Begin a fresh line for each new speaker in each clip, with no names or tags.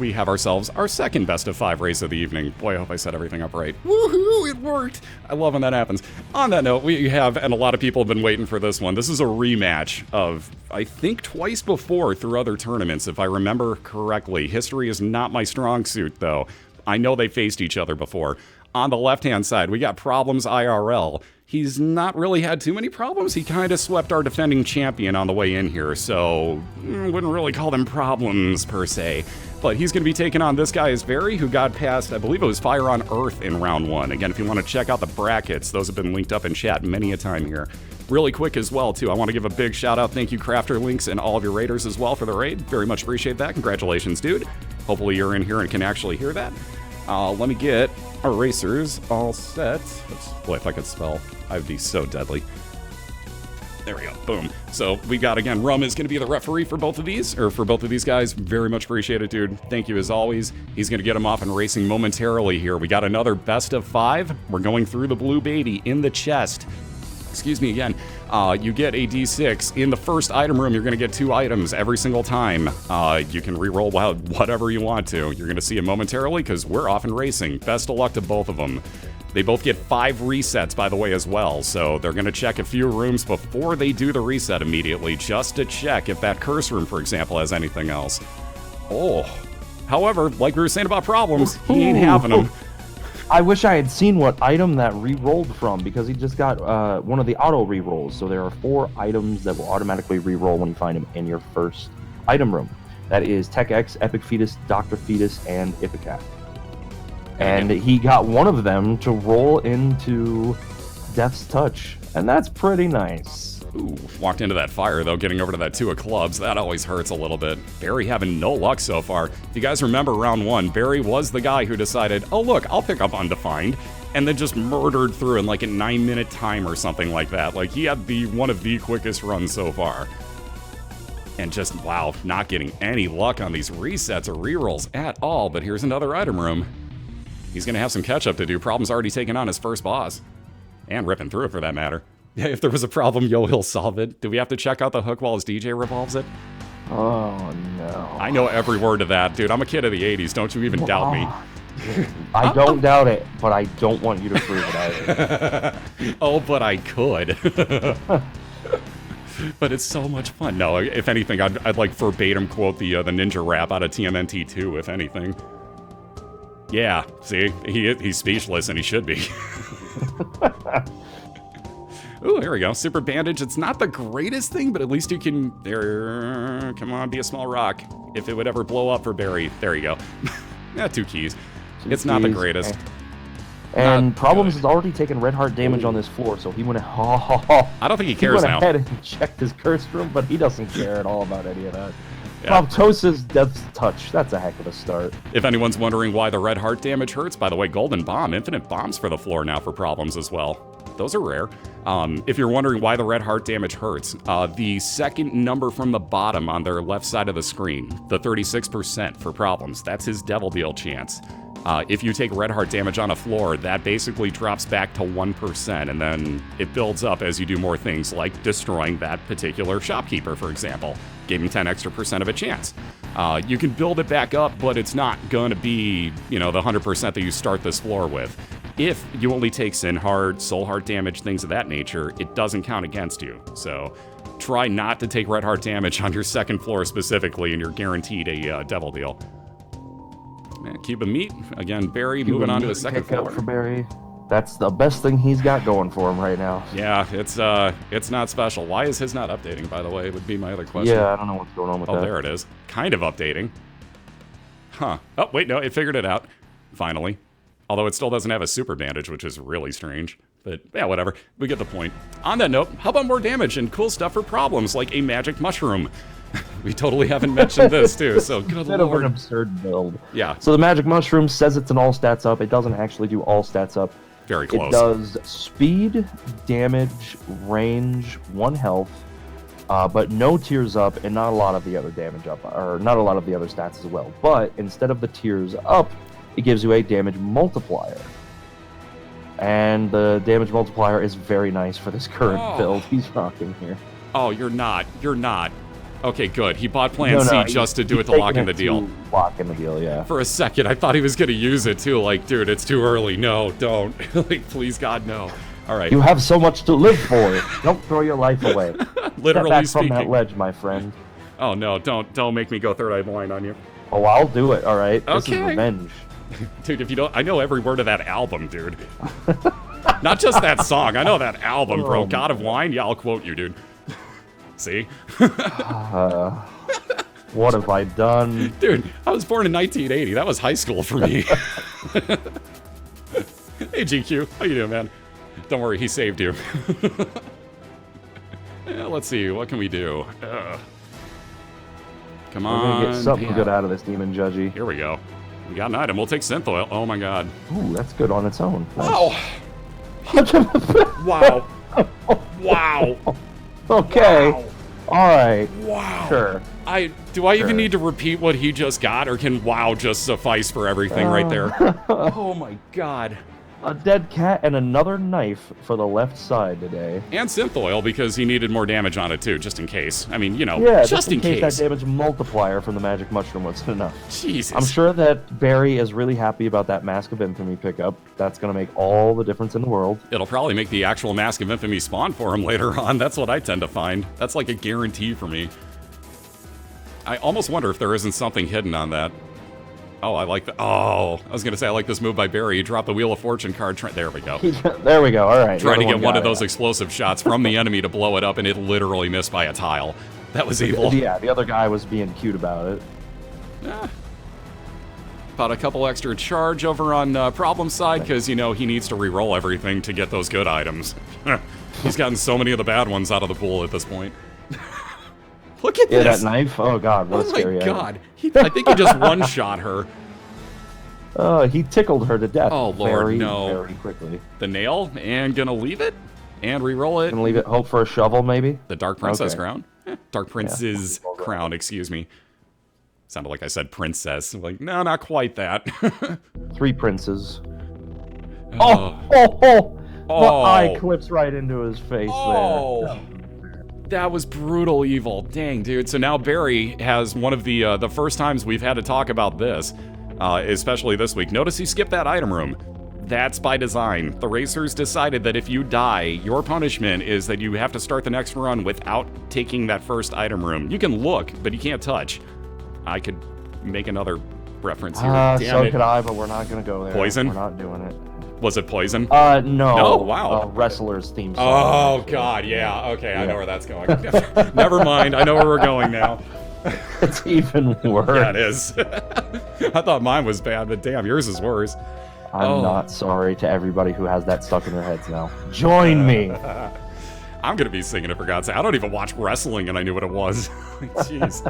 we have ourselves our second best of 5 race of the evening. Boy, I hope I set everything up right. Woohoo, it worked. I love when that happens. On that note, we have, and a lot of people have been waiting for this one. This is a rematch of, I think, twice before through other tournaments, if I remember correctly. History is not my strong suit, though. I know they faced each other before. On the left-hand side, we got ProblemsIRL. He's not really had too many problems. He kind of swept our defending champion on the way in here, so wouldn't really call them problems, per se. But he's going to be taking on ThisGuyIsBarry, who got past, I believe it was Fire on Earth in round 1. Again, if you want to check out the brackets, those have been linked up in chat many a time here. Really quick as well, too. I want to give a big shout-out. Thank you, Crafter Links, and all of your raiders as well for the raid. Very much appreciate that. Congratulations, dude. Hopefully you're in here and can actually hear that. Let me get our racers all set. Boy, if I could spell, I would be so deadly. There we go. Boom. So we got, again, Rum is going to be the referee for both of these, or for both of these guys. Very much appreciated, dude. Thank you as always. He's going to get him off and racing momentarily here. We got another best of 5. We're going through the blue baby in the chest. Excuse me again. You get a D6. In the first item room, you're going to get 2 items every single time. You can reroll whatever you want to. You're going to see it momentarily because we're off and racing. Best of luck to both of them. They both get 5 resets, by the way, as well. So they're going to check a few rooms before they do the reset immediately, just to check if that curse room, for example, has anything else. Oh. However, like we were saying about problems, he ain't having them.
I wish I had seen what item that re-rolled from, because he just got one of the auto re-rolls. So there are 4 items that will automatically re-roll when you find them in your first item room. That is Tech X, Epic Fetus, Dr. Fetus, and Ipecac. And he got one of them to roll into Death's Touch, and that's pretty nice.
Ooh, walked into that fire, though, getting over to that 2 of clubs. That always hurts a little bit. Barry having no luck so far. If you guys remember round 1, Barry was the guy who decided, oh, look, I'll pick up Undefined, and then just murdered through in like a 9-minute time or something like that. Like, he had one of the quickest runs so far. And just, wow, not getting any luck on these resets or rerolls at all. But here's another item room. He's going to have some catch-up to do. Problem's already taken on his first boss. And ripping through it, for that matter. Yeah, if there was a problem, he'll solve it. Do we have to check out the hook while his DJ revolves it?
Oh, no.
I know every word of that, dude. I'm a kid of the 80s. Don't you even doubt me.
I don't doubt it, but I don't want you to prove it either.
Oh, but I could. But it's so much fun. No, if anything, I'd like verbatim quote the ninja rap out of TMNT 2, if anything. Yeah, see? He's speechless, and he should be. Ooh, here we go. Super Bandage. It's not the greatest thing, but at least you can... There, come on, be a small rock. If it would ever blow up for Barry. There you go. Yeah, 2 keys. It's not the greatest.
And Problems has already taken red heart damage on this floor, so he went... I
don't think he cares now.
He went ahead and checked his curse room, but he doesn't care at all about any of that.
Yeah.
Proptosis Death's Touch. That's a heck of a start.
If anyone's wondering why the red heart damage hurts, by the way, Golden Bomb, infinite bombs for the floor now for Problems as well. Those are rare. If you're wondering why the red heart damage hurts, the second number from the bottom on their left side of the screen, the 36% for Problems, that's his Devil Deal chance. If you take red heart damage on a floor, that basically drops back to 1%, and then it builds up as you do more things, like destroying that particular shopkeeper, for example. Gave him 10 extra % of a chance. You can build it back up, but it's not going to be, the 100% that you start this floor with. If you only take Sin Heart, Soul Heart damage, things of that nature, it doesn't count against you. So try not to take red heart damage on your second floor specifically, and you're guaranteed a Devil Deal. Cuba Meat, again, Barry moving on to the second floor.
For Barry. That's the best thing he's got going for him right now.
Yeah, it's not special. Why is his not updating, by the way, would be my other question.
Yeah, I don't know what's going on with that.
Oh, there it is. Kind of updating. Huh. Oh, wait, no, it figured it out. Finally. Although it still doesn't have a super bandage, which is really strange. But, yeah, whatever. We get the point. On that note, how about more damage and cool stuff for Problems, like a magic mushroom? We totally haven't mentioned this, too, so good
Instead of an absurd build.
Yeah.
So the magic mushroom says it's an all stats up. It doesn't actually do all stats up.
Very close.
It does speed, damage, range, 1 health, but no tears up, and not a lot of the other damage up, or not a lot of the other stats as well. But instead of the tears up, it gives you a damage multiplier. And the damage multiplier is very nice for this current build he's rocking here.
Oh, you're not. Okay, good. He bought Plan C just to do it to lock in the deal.
Lock in the deal, yeah.
For a second, I thought he was going to use it, too. Like, dude, it's too early. No, don't. Like, please, God, no. All right.
You have so much to live for. Don't throw your life away.
Literally
Step back
speaking.
from that ledge, my friend.
Oh, no, don't make me go third eye blind on you.
Oh, I'll do it, all right? This is
Okay.
revenge.
Dude, if you don't... I know every word of that album, dude. Not just that song. I know that album, bro. God of Wine? Yeah, I'll quote you, dude. See?
What have I done?
Dude, I was born in 1980. That was high school for me. Hey, GQ. How you doing, man? Don't worry, he saved you. Yeah, let's see. What can we do? Come on.
We're gonna get something good out of this demon judgy.
Here we go. We got an item. We'll take synth oil. Oh, my God.
Ooh, that's good on its own.
Wow. Wow. Wow.
Okay.
Wow.
All right.
Wow.
Sure.
Do I even need to repeat what he just got, or can wow just suffice for everything right there? Oh my God.
A dead cat and another knife for the left side today.
And synth oil because he needed more damage on it too, just in case. I mean, you know,
Yeah,
just in case.
that damage multiplier from the magic mushroom wasn't enough.
Jesus.
I'm sure that Barry is really happy about that Mask of Infamy pickup. That's going to make all the difference in the world.
It'll probably make the actual Mask of Infamy spawn for him later on. That's what I tend to find. That's like a guarantee for me. I almost wonder if there isn't something hidden on that. Oh, I like the. Oh, I was going to say I like this move by Barry. He dropped the Wheel of Fortune card. There we go.
There we go. All right.
Trying to get one of those explosive shots from the enemy to blow it up, and it literally missed by a tile. That was evil.
Yeah, the other guy was being cute about it.
Yeah. About a couple extra charge over on Problem's side, because, you know, he needs to re-roll everything to get those good items. He's gotten so many of the bad ones out of the pool at this point. Look at this!
Yeah, that knife? Oh, God, what a scary
Oh, my God. I think he just one-shot her.
He tickled her to death.
Oh, Lord, no.
Very quickly.
The nail, and gonna leave it, and re-roll it.
Gonna leave it, hope for a shovel, maybe?
The Dark Princess
Okay.
crown? Dark Prince's crown, excuse me. Sounded like I said princess. Like, no, not quite that.
3 princes.
Oh.
The
Oh.
eye clips right into his face there.
That was brutal evil. Dang, dude. So now Barry has one of the first times we've had to talk about this, especially this week. Notice he skipped that item room. That's by design. The racers decided that if you die, your punishment is that you have to start the next run without taking that first item room. You can look, but you can't touch. I could make another reference here. Damn
So
it.
could I, but we're not gonna go there.
Poison?
We're not doing it.
Was it poison?
No.
No? Wow.
Wrestler's theme song.
Oh,
actually.
God, yeah. Okay, I know where that's going. Never mind. I know where we're going now.
It's even worse.
Yeah, it is. I thought mine was bad, but damn, yours is worse.
I'm not sorry to everybody who has that stuck in their heads now. Join me.
I'm going to be singing it, for God's sake. I don't even watch wrestling, and I knew what it was. Jeez.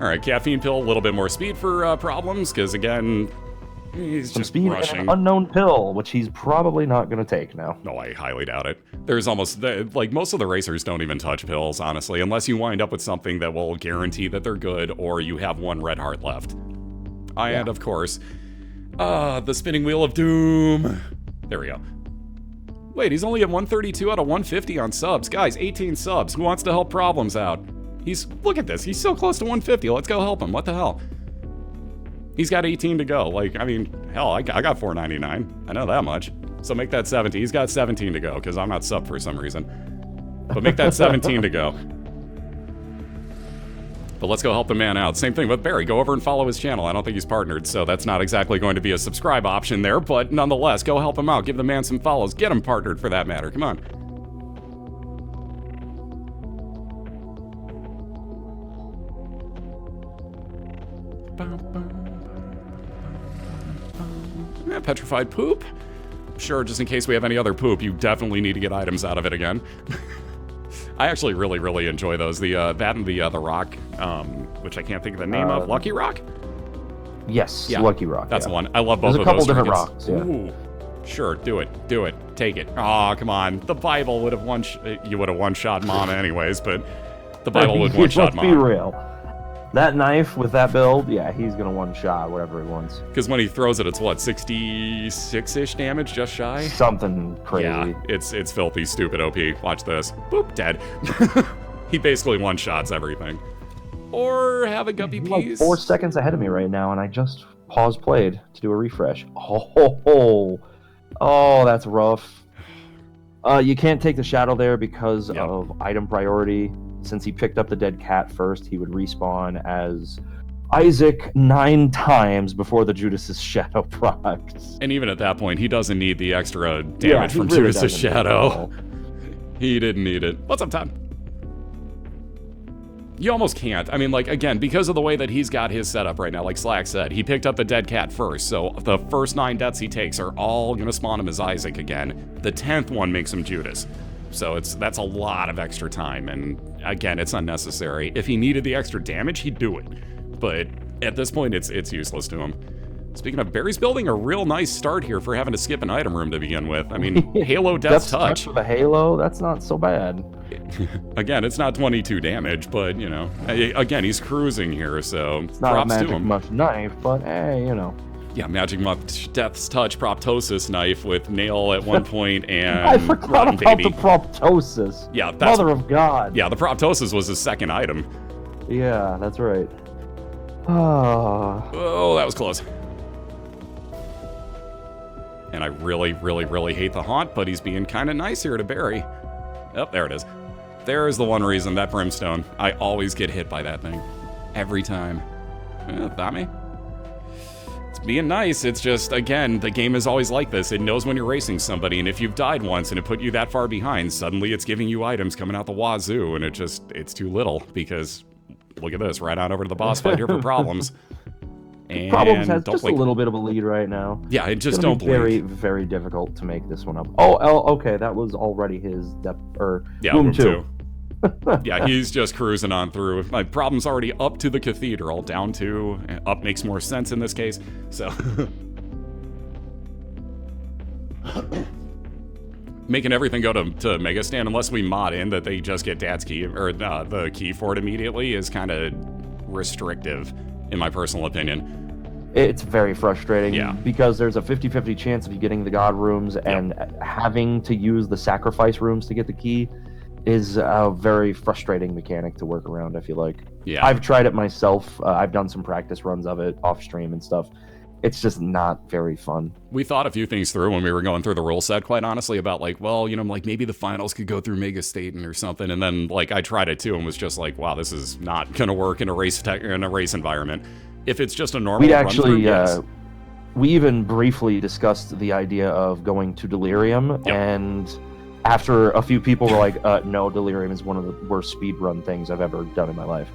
All right, caffeine pill, a little bit more speed for Problems, because, again, he's
Some
just
speed
rushing.
and an unknown pill, which he's probably not going to take now.
No, I highly doubt it. There's almost, like, most of the racers don't even touch pills, honestly, unless you wind up with something that will guarantee that they're good, or you have one red heart left. And, of course, the spinning wheel of doom. There we go. Wait, he's only at 132 out of 150 on subs. Guys, 18 subs. Who wants to help Problems out? Look at this. He's so close to 150. Let's go help him. What the hell? He's got 18 to go. Like, I mean, hell, I got 499. I know that much. So make that 70. He's got 17 to go, because I'm not sub for some reason. But make that 17 to go. But let's go help the man out. Same thing with Barry. Go over and follow his channel. I don't think he's partnered, so that's not exactly going to be a subscribe option there, but nonetheless, go help him out. Give the man some follows. Get him partnered for that matter. Come on. Petrified poop. Sure, just in case we have any other poop, you definitely need to get items out of it again. I actually really, really enjoy those. That and the rock, which I can't think of the name of. Lucky Rock?
Yes,
Yeah,
Lucky Rock.
That's the one. I love both
There's
of
a couple
those
different
trinkets.
rocks. Yeah.
Ooh. Sure, do it. Do it. Take it. Aw, come on. The Bible would have you would have one-shot Mama anyways, but the Bible would one-shot
Let's be
Mama.
real. That knife with that build, yeah, he's gonna one-shot whatever he wants.
Because when he throws it, it's what, 66-ish damage, just shy?
Something crazy.
Yeah, it's filthy, stupid OP. Watch this. Boop, dead. He basically one-shots everything. Or have a guppy
He's
piece.
like 4 seconds ahead of me right now, and I just paused played to do a refresh. Oh, that's rough. You can't take the shadow there because of item priority. Since he picked up the dead cat first, he would respawn as Isaac 9 times before the Judas's shadow procs.
And even at that point, he doesn't need the extra damage from
really
Judas's shadow. He didn't need it. What's up, Todd? You almost can't. I mean, like, again, because of the way that he's got his setup right now, like Slack said, he picked up the dead cat first, so the first 9 deaths he takes are all gonna spawn him as Isaac again. The 10th one makes him Judas. So that's a lot of extra time, and again, it's unnecessary. If he needed the extra damage, he'd do it. But at this point, it's useless to him. Speaking of, Barry's building a real nice start here for having to skip an item room to begin with. I mean, Halo Death's Touch.
With a Halo, that's not so bad.
Again, it's not 22 damage, but, you know, again, he's cruising here, so
it's not
props
a
to
magic
him.
much knife, but hey, you know.
Yeah, Magic Muff Death's Touch Proptosis knife with Nail at one point and
I forgot
Rotten
about
Baby.
the Proptosis.
Yeah, that's,
Mother of God.
Yeah, the Proptosis was his second item.
Yeah, that's right. Oh,
that was close. And I really, really, really hate the haunt, but he's being kind of nice here to Barry. Oh, there it is. There's the one reason, that brimstone. I always get hit by that thing. Every time. Thought me? It's being nice, it's just, again, the game is always like this. It knows when you're racing somebody, and if you've died once and it put you that far behind, suddenly it's giving you items coming out the wazoo, and it's too little, because, look at this, right on over to the boss fight here for Problems. And
Problems has just a little bit of a lead right now.
Yeah, it just don't blink.
Very, very difficult to make this one up. Oh, okay, that was already his depth, or
yeah,
room 2.
Yeah, he's just cruising on through. My Problem's already up to the cathedral, down to up makes more sense in this case. So making everything go to Mega Stand unless we mod in that they just get Dad's key or the key for it immediately is kind of restrictive, in my personal opinion.
It's very frustrating because there's a 50-50 chance of you getting the God rooms, and having to use the sacrifice rooms to get the key is a very frustrating mechanic to work around, I feel like.
Yeah.
I've tried it myself. I've done some practice runs of it off stream and stuff. It's just not very fun.
We thought a few things through when we were going through the rule set, quite honestly, about like, well, you know, like maybe the finals could go through Mega Staten or something. And then like I tried it too and was just like, wow, this is not going to work in a race environment. If it's just a normal
we
run
actually,
through, yes.
We even briefly discussed the idea of going to Delirium, and after a few people were like, no, Delirium is one of the worst speedrun things I've ever done in my life.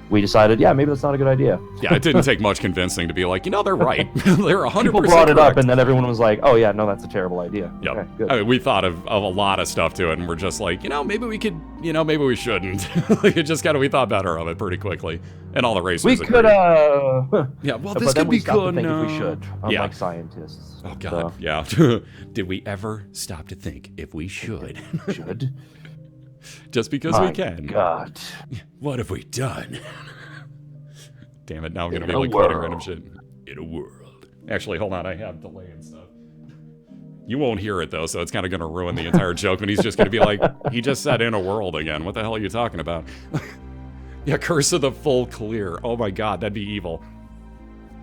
We decided, maybe that's not a good idea.
Yeah, it didn't take much convincing to be like, you know, they're right. They're 100%
People brought it
correct.
up, and then everyone was like, oh yeah, no, that's a terrible idea.
Yep.
Okay, good.
I mean, we thought of a lot of stuff to it, and we're just like, you know, maybe we could, you know, maybe we shouldn't. It just kind of, we thought better of it pretty quickly. And all the racers
we could,
yeah, well, this could be
good.
Think
if we should, unlike scientists.
Oh, God, yeah. Did we ever stop to think if we should?
Should?
Just because we can.
God.
What have we done? Damn it, now I'm going to be like quoting random shit. In a world. Actually, hold on, I have delay and stuff. You won't hear it, though, so it's kind of going to ruin the entire joke, and he's just going to be like, he just said in a world again. What the hell are you talking about? Yeah, Curse of the Full Clear. Oh my God, that'd be evil.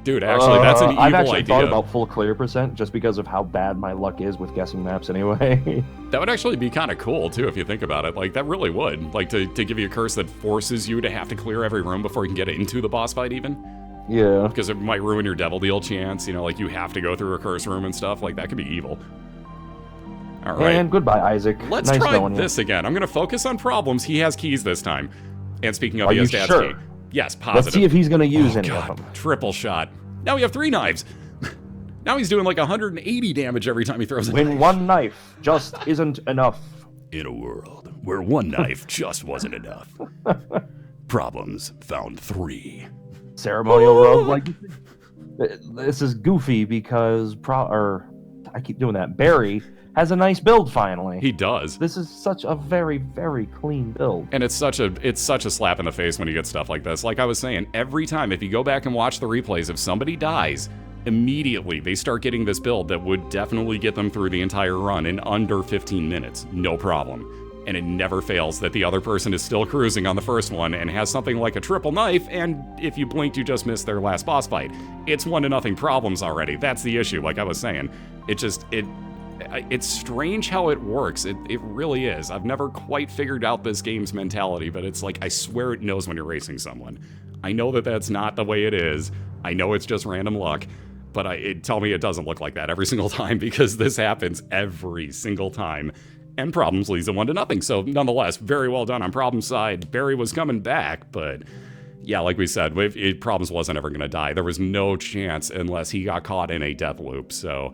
Dude, actually, that's an evil idea.
I've actually thought about full clear % just because of how bad my luck is with guessing maps anyway.
That would actually be kind of cool, too, if you think about it. Like, that really would. Like, to give you a curse that forces you to have to clear every room before you can get into the boss fight, even.
Yeah.
Because it might ruin your Devil Deal chance, you know, like, you have to go through a curse room and stuff. Like, that could be evil. All right.
And goodbye, Isaac.
Let's
nice
try
knowing
this again. I'm going to focus on Problems. He has keys this time. And speaking of,
Are
he has
you
Dad's
sure?
key. Yes, positive.
Let's see if he's going to use any
God,
of them.
Triple shot. Now we have 3 knives. Now he's doing like 180 damage every time he throws a
When
knife.
one knife just isn't enough.
In a world where one knife just wasn't enough, Problems found 3.
Ceremonial rogue, like this is goofy because I keep doing that. Barry has a nice build finally.
He does.
This is such a very, very clean build.
And it's such a slap in the face when you get stuff like this. Like I was saying, every time, if you go back and watch the replays, if somebody dies, immediately they start getting this build that would definitely get them through the entire run in under 15 minutes. No problem. and it never fails that the other person is still cruising on the first one and has something like a triple knife, and if you blinked, you just missed their last boss fight. It's 1-0 problems already. That's the issue, like I was saying. It's strange how it works. It really is. I've never quite figured out this game's mentality, but it's like, I swear it knows when you're racing someone. I know that that's not the way it is. I know it's just random luck, but tell me it doesn't look like that every single time, because this happens every single time. And Problems leads it 1-0. So nonetheless, very well done on Problems' side. Barry was coming back, but yeah, like we said, Problems wasn't ever going to die. There was no chance unless he got caught in a death loop. So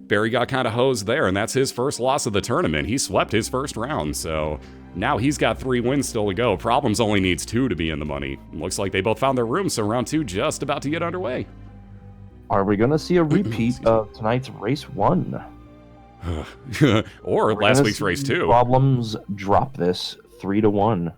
Barry got kind of hosed there, and that's his first loss of the tournament. He swept his first round, so now he's got 3 wins still to go. Problems only needs 2 to be in the money. Looks like they both found their room, so round 2 just about to get underway.
Are we going to see a repeat of tonight's race 1?
Or last week's race 2.
Problems drop this 3-1.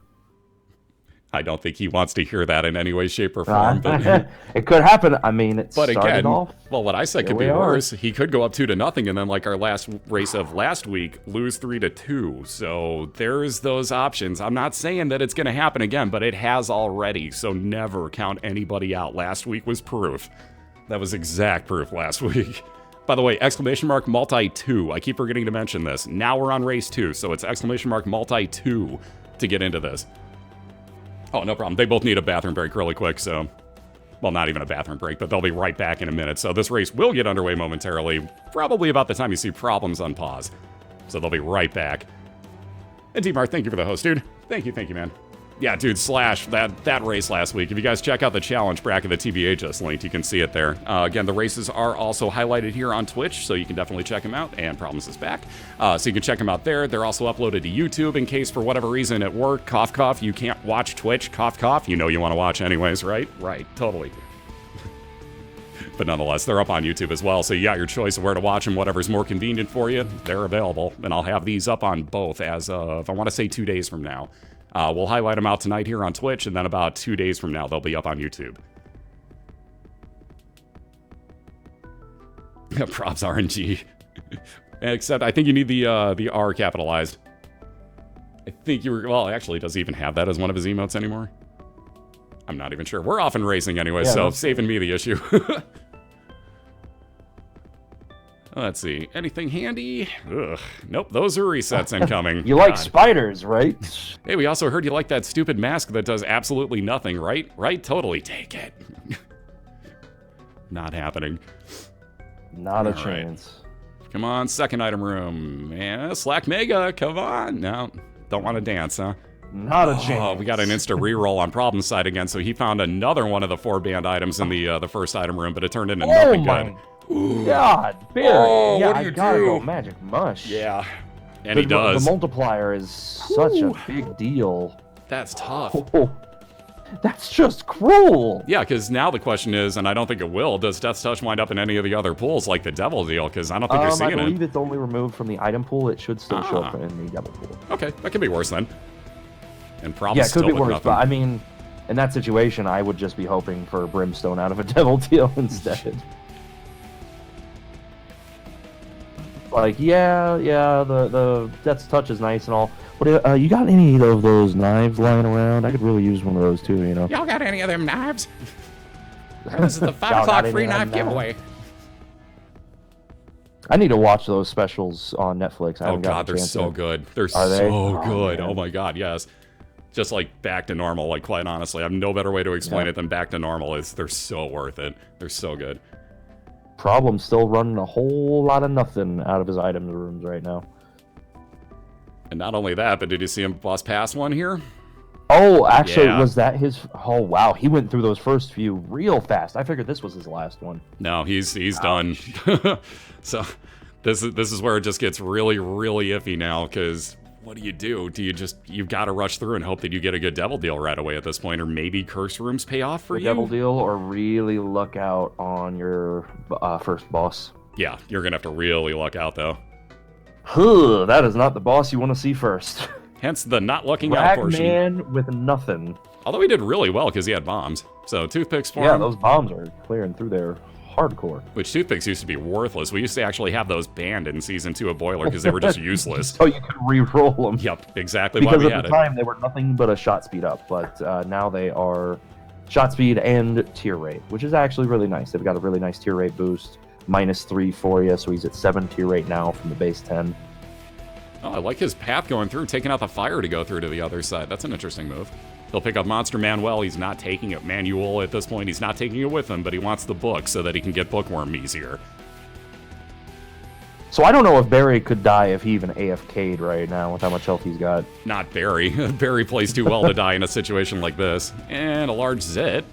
I don't think he wants to hear that in any way, shape, or form. But
it could happen. I mean,
but again,
off.
Well, what I said could be worse. He could go up 2-0, and then, like our last race of last week, lose 3-2. So there's those options. I'm not saying that it's going to happen again, but it has already. So never count anybody out. Last week was proof. That was exact proof last week. By the way, !multi-2. I keep forgetting to mention this. Now we're on race 2, so it's !multi-2 to get into this. Oh, no problem. They both need a bathroom break really quick, so... Well, not even a bathroom break, but they'll be right back in a minute. So this race will get underway momentarily, probably about the time you see Problems on pause. So they'll be right back. And T-Mart, thank you for the host, dude. Thank you, man. Yeah, dude, Slash, that race last week. If you guys check out the challenge bracket that TBA just linked, you can see it there. Again, the races are also highlighted here on Twitch, so you can definitely check them out. And Problems is back. So you can check them out there. They're also uploaded to YouTube in case for whatever reason at work, cough, cough, you can't watch Twitch, cough, cough. You know you want to watch anyways, right? Right, totally. But nonetheless, they're up on YouTube as well, so you got your choice of where to watch them, whatever's more convenient for you. They're available, and I'll have these up on both as of, I want to say 2 days from now. We'll highlight them out tonight here on Twitch, and then about 2 days from now, they'll be up on YouTube. Props RNG. Except I think you need the R capitalized. I think you were, well, actually, does he even have that as one of his emotes anymore? I'm not even sure. We're off and racing anyway, yeah, so saving me the issue. Let's see. Anything handy? Ugh. Nope, those are resets incoming.
You like spiders, right?
Hey, we also heard you like that stupid mask that does absolutely nothing, right? Right? Totally. Take it. Not happening.
Not a chance.
Come on, second item room. Yeah, Slack Mega, come on. No, don't want to dance, huh?
Not a chance.
Oh, we got an insta reroll on Problems side again, so he found another one of the 4 band items in the first item room, but it turned into nothing good.
Ooh. God, Barry.
Oh,
yeah,
what do you
gotta
do?
Go Magic Mush.
Yeah, and he does.
The multiplier is such a big deal.
That's tough.
Oh, that's just cruel.
Yeah, because now the question is, and I don't think it will, does Death's Touch wind up in any of the other pools like the Devil deal? Because I don't think you're seeing it.
I believe it's only removed from the item pool. It should still show up in the Devil pool.
Okay, that could be worse then. And Problems
yeah, it could be worse,
nothing.
But I mean, in that situation, I would just be hoping for Brimstone out of a Devil deal instead. Like, yeah, the Death's Touch is nice and all, but you got any of those knives lying around? I could really use one of those too, you know.
Y'all got any of them knives? This is the 5 o'clock free knife giveaway.
I need to watch those specials on Netflix.
Oh god, they're so good. They're so good. Oh my god, yes. Just like back to normal, like quite honestly. I have no better way to explain it than back to normal. They're so worth it. They're so good.
Problem's still running a whole lot of nothing out of his items rooms right now.
And not only that, but did you see him bust past one here?
Oh, actually, was that his... Oh, wow. He went through those first few real fast. I figured this was his last one.
No, he's done. So this is where it just gets really, really iffy now, because what do? You've got to rush through and hope that you get a good Devil deal right away at this point, or maybe Curse Rooms pay off for you?
Devil deal, or really luck out on your first boss.
Yeah, you're going to have to really luck out, though.
That is not the boss you want to see first.
Hence the not lucking out portion.
Man with nothing.
Although he did really well because he had bombs. So toothpicks for him.
Yeah, those bombs are clearing through there hardcore.
Which toothpicks used to be worthless. We used to actually have those banned in Season 2 of BOILeR because they were just useless.
So you could re-roll them.
Yep, exactly
Because
why we
at
had
the
it.
time, they were nothing but a shot speed up, but now they are shot speed and tier rate, which is actually really nice. They've got a really nice tier rate boost, -3 for you, so he's at 7 tier rate now from the base 10.
Oh, I like his path going through, taking out the fire to go through to the other side. That's an interesting move. He'll pick up Monster Manuel. He's not taking it. Manual at this point. He's not taking it with him, but he wants the book so that he can get Bookworm easier.
So I don't know if Barry could die if he even AFK'd right now with how much health he's got.
Not Barry. Barry plays too well to die in a situation like this. And a large Zit.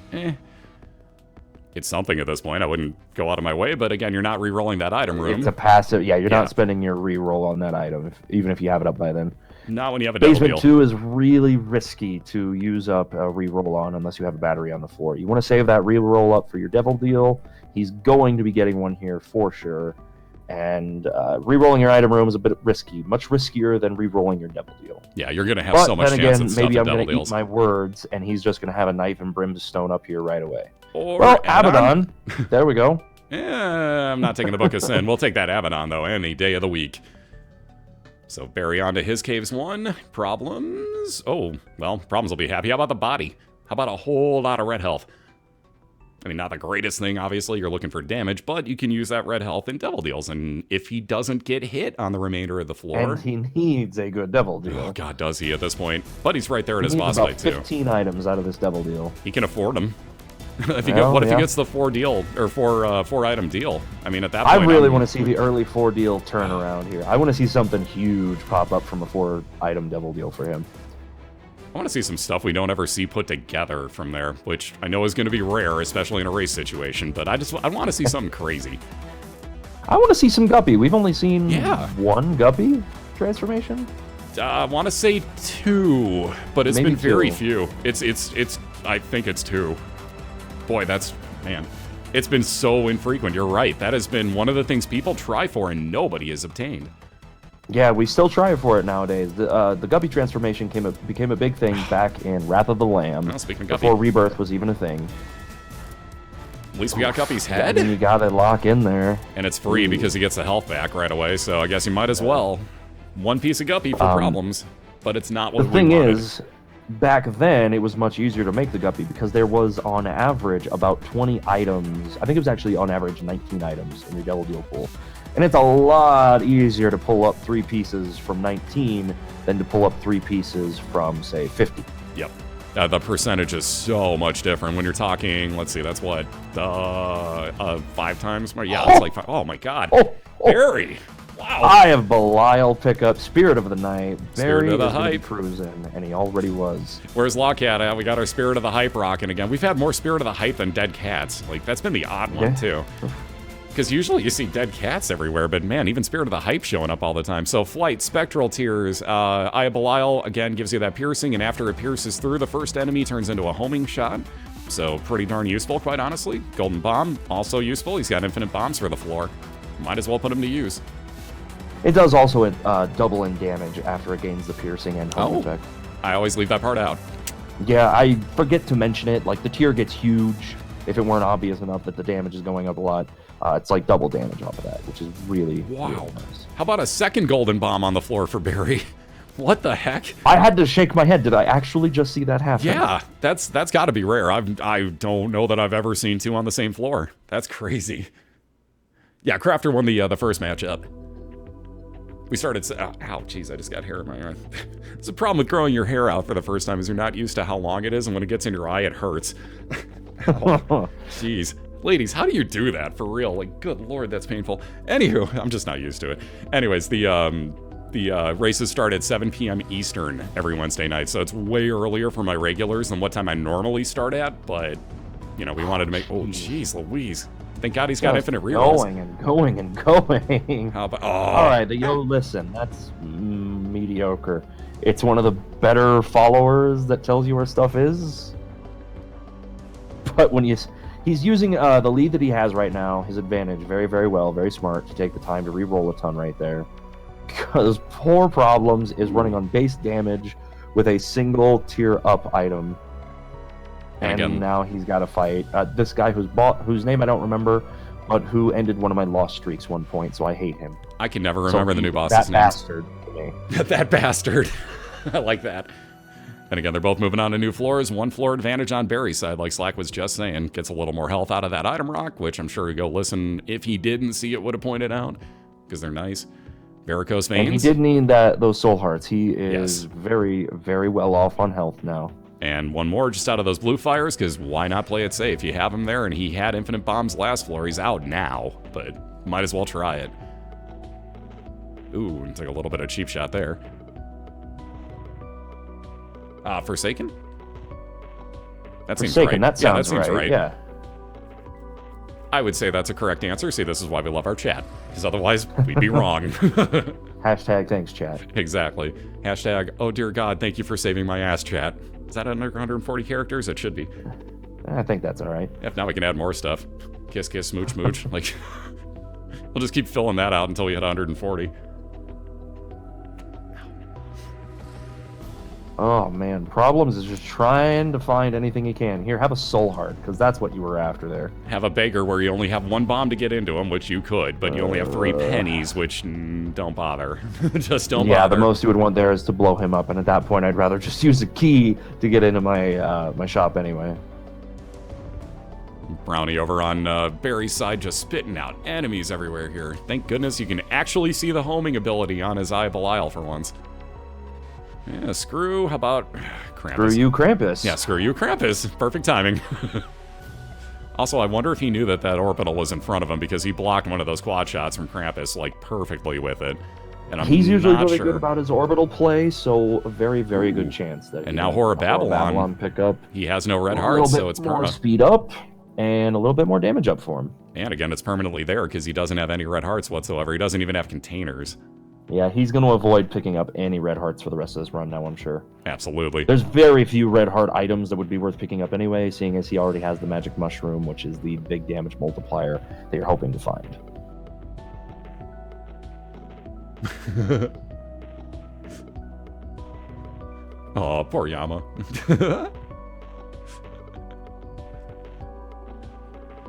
It's something at this point. I wouldn't go out of my way, but again, you're not re-rolling that item room.
It's a passive. Yeah, you're not spending your re-roll on that item, even if you have it up by then.
Not when you have a double deal.
Basement 2 is really risky to use up a re-roll on unless you have a battery on the floor. You want to save that re-roll up for your devil deal. He's going to be getting one here for sure. And re-rolling your item room is a bit risky. Much riskier than re-rolling your devil deal.
Yeah, you're going to have so much
then
chance
again,
at stuff
maybe
at
I'm
double
going to eat
deals.
my words, and he's just going to have a knife and brimstone up here right away.
Or
well, Abaddon. There we go.
I'm not taking the Book of Sin. We'll take that Abaddon, though, any day of the week. So Barry on to his caves 1. Problems? Oh, well, Problems will be happy. How about the body? How about a whole lot of red health? I mean, not the greatest thing, obviously. You're looking for damage, but you can use that red health in devil deals. And if he doesn't get hit on the remainder of the floor...
And he needs a good devil deal.
Oh, God, does he at this point. But he's right there at his
He
boss
needs
fight,
about
too.
15 items out of this devil deal.
He can afford them. If he
Well,
if he gets the 4 item deal? I mean, at that
I
point,
really want to see the early 4 deal turnaround here. I want to see something huge pop up from a 4 item devil deal for him.
I want to see some stuff we don't ever see put together from there, which I know is going to be rare, especially in a race situation, but I want to see something crazy.
I want to see some Guppy. We've only seen 1 Guppy transformation.
I want to say 2, but it's
Maybe
been very
2.
few. I think it's 2. Boy, man. It's been so infrequent. You're right. That has been one of the things people try for and nobody has obtained.
Yeah, we still try for it nowadays. The Guppy transformation became a big thing back in Wrath of the Lamb.
Well, speaking of Guppy,
before Rebirth was even a thing.
At least we got Guppy's head.
And you gotta lock in there.
And it's free because he gets the health back right away, so I guess you might as well. 1 piece of Guppy for Problems, but it's not what we wanted.
The thing is, back then it was much easier to make the Guppy because there was on average about 20 items. I think it was actually on average 19 items in your Devil Deal pool. And it's a lot easier to pull up 3 pieces from 19 than to pull up 3 pieces from, say, 50.
Yep. The percentage is so much different when you're talking, let's see, that's what, 5 times more? Yeah, it's like 5. Oh my God. Barry. Wow.
I have Belial pick up Spirit of the Night.
Spirit of the
is gonna be
Hype.
cruising, and he already was.
Where's Lawcat at? We got our Spirit of the Hype rocking again. We've had more Spirit of the Hype than Dead Cats. Like, that's been the odd one, too. Because usually you see Dead Cats everywhere, but man, even Spirit of the Hype showing up all the time. So Flight, Spectral Tears, Eye of Belial, again, gives you that piercing, and after it pierces through the first enemy, turns into a homing shot. So pretty darn useful, quite honestly. Golden Bomb, also useful. He's got infinite bombs for the floor. Might as well put him to use.
It does also double in damage after it gains the piercing and home effect.
I always leave that part out.
Yeah, I forget to mention it. Like, the tier gets huge if it weren't obvious enough that the damage is going up a lot. It's like double damage off of that, which is really, really nice.
How about a second Golden Bomb on the floor for Barry? What the heck?
I had to shake my head. Did I actually just see that happen?
Yeah, that's got to be rare. I don't know that I've ever seen 2 on the same floor. That's crazy. Yeah, Crafter won the first matchup. We started... Ow, jeez, I just got hair in my eye. It's a problem with growing your hair out for the first time is you're not used to how long it is, and when it gets in your eye, it hurts. Jeez. Ladies, how do you do that for real? Like, good lord, that's painful. Anywho, I'm just not used to it. Anyways, the races start at 7 p.m. Eastern every Wednesday night, so it's way earlier for my regulars than what time I normally start at, but, you know, we wanted to make... Oh, jeez, Louise. Thank God he's got infinite rerolls.
Going and going and going.
How about...
All right, listen, that's mediocre. It's one of the better followers that tells you where stuff is. But when he's using the lead that he has right now, his advantage, very, very well, very smart to take the time to re-roll a ton right there. Because poor Problems is running on base damage with a single tier up item. And
again,
now he's got to fight this guy whose name I don't remember, but who ended one of my lost streaks one point, so I hate him.
I can never remember the new boss's
that
names.
Bastard to me.
That bastard. I like that. And again, they're both moving on to new floors. 1 floor advantage on Barry's side, like Slack was just saying. Gets a little more health out of that item rock, which I'm sure he'd go listen. If he didn't see it, would have pointed out, because they're nice. Varicose veins.
And he did need those soul hearts. He is very, very well off on health now.
And one more just out of those blue fires, because why not play it safe? You have him there, and he had infinite bombs last floor. He's out now, but might as well try it. Ooh, took a little bit of cheap shot there. Forsaken? That seems
Forsaken,
right.
that sounds
that seems right.
Yeah.
I would say that's a correct answer. See, this is why we love our chat, because otherwise we'd be wrong.
Hashtag thanks, chat.
Exactly. Hashtag, oh dear God, thank you for saving my ass, chat. Is that under 140 characters? It should be.
I think that's all right.
If now we can add more stuff. Kiss, kiss, smooch, smooch. Like, we'll just keep filling that out until we hit 140.
Oh man, Problems is just trying to find anything he can. Here, have a soul heart, because that's what you were after there.
Have a beggar where you only have 1 bomb to get into him, which you could, but you only have 3 pennies, which don't bother. Just don't bother.
Yeah, the most you would want there is to blow him up, and at that point, I'd rather just use a key to get into my my shop anyway.
Brownie over on Barry's side just spitting out enemies everywhere here. Thank goodness you can actually see the homing ability on his eye BOILeR for once. Yeah, screw, how about Krampus?
Screw you, Krampus.
Yeah, screw you, Krampus. Perfect timing. Also, I wonder if he knew that that orbital was in front of him, because he blocked one of those quad shots from Krampus, like, perfectly with it. And
He's usually really good about his orbital play, so a very, very good chance that.
And now Horror Babylon
pick up.
He has no red hearts, so it's
more speed up and a little bit more damage up for him.
And again, it's permanently there because he doesn't have any red hearts whatsoever. He doesn't even have containers.
Yeah, he's going to avoid picking up any red hearts for the rest of this run now, I'm sure.
Absolutely.
There's very few red heart items that would be worth picking up anyway, seeing as he already has the magic mushroom, which is the big damage multiplier that you're hoping to find.
Oh, poor Yama.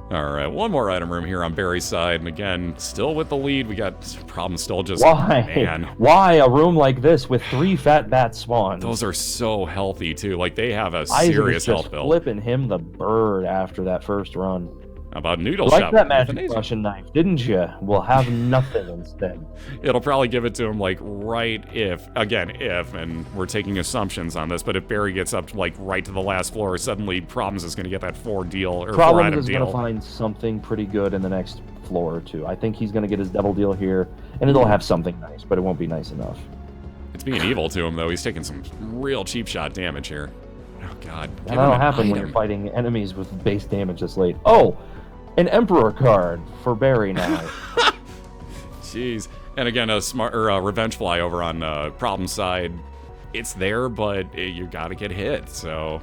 Alright, one more item room here on Barry's side, and again, still with the lead. We got problems still just...
Why?
Man.
Why a room like this with 3 fat bat spawns?
Those are so healthy, too. Like, they have a serious health build.
Flipping him the bird after that first run.
How about Noodle
Like
Shop?
that magic Russian knife, didn't you? We'll have nothing instead.
It'll probably give it to him, like, right if, again, if, and we're taking assumptions on this, but if Barry gets up, like, right to the last floor, suddenly Problems is going to get that 4 deal, or 4 item deal.
Problems is going to find something pretty good in the next floor or 2. I think he's going to get his double deal here, and it'll have something nice, but it won't be nice enough.
It's being evil to him, though. He's taking some real cheap shot damage here. Oh, God.
And that'll happen when you're fighting enemies with base damage this late. Oh! An Emperor card for Barry now.
Jeez. And again, a Revenge Fly over on Problem side. It's there, but you gotta get hit, so...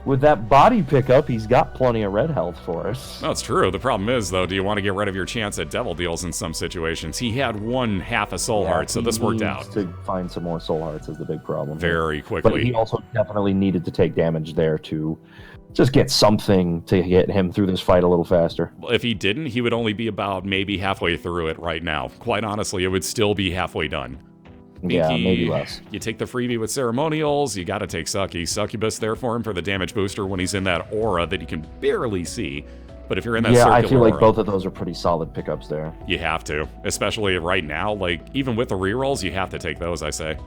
With that body pickup, he's got plenty of red health for us.
That's true. The problem is, though, do you want to get rid of your chance at devil deals in some situations? He had 1/2 a soul heart, so this worked out.
To find some more soul hearts is the big problem.
Very quickly.
But he also definitely needed to take damage there to just get something to get him through this fight a little faster.
If he didn't, he would only be about maybe halfway through it right now. Quite honestly, it would still be halfway done.
Yeah, maybe less.
You take the freebie with ceremonials, you gotta take Succubus there for him for the damage booster when he's in that aura that you can barely see. But if you're in that circular
I feel like
aura,
both of those are pretty solid pickups there.
You have to. Especially right now, like, even with the rerolls, you have to take those, I say.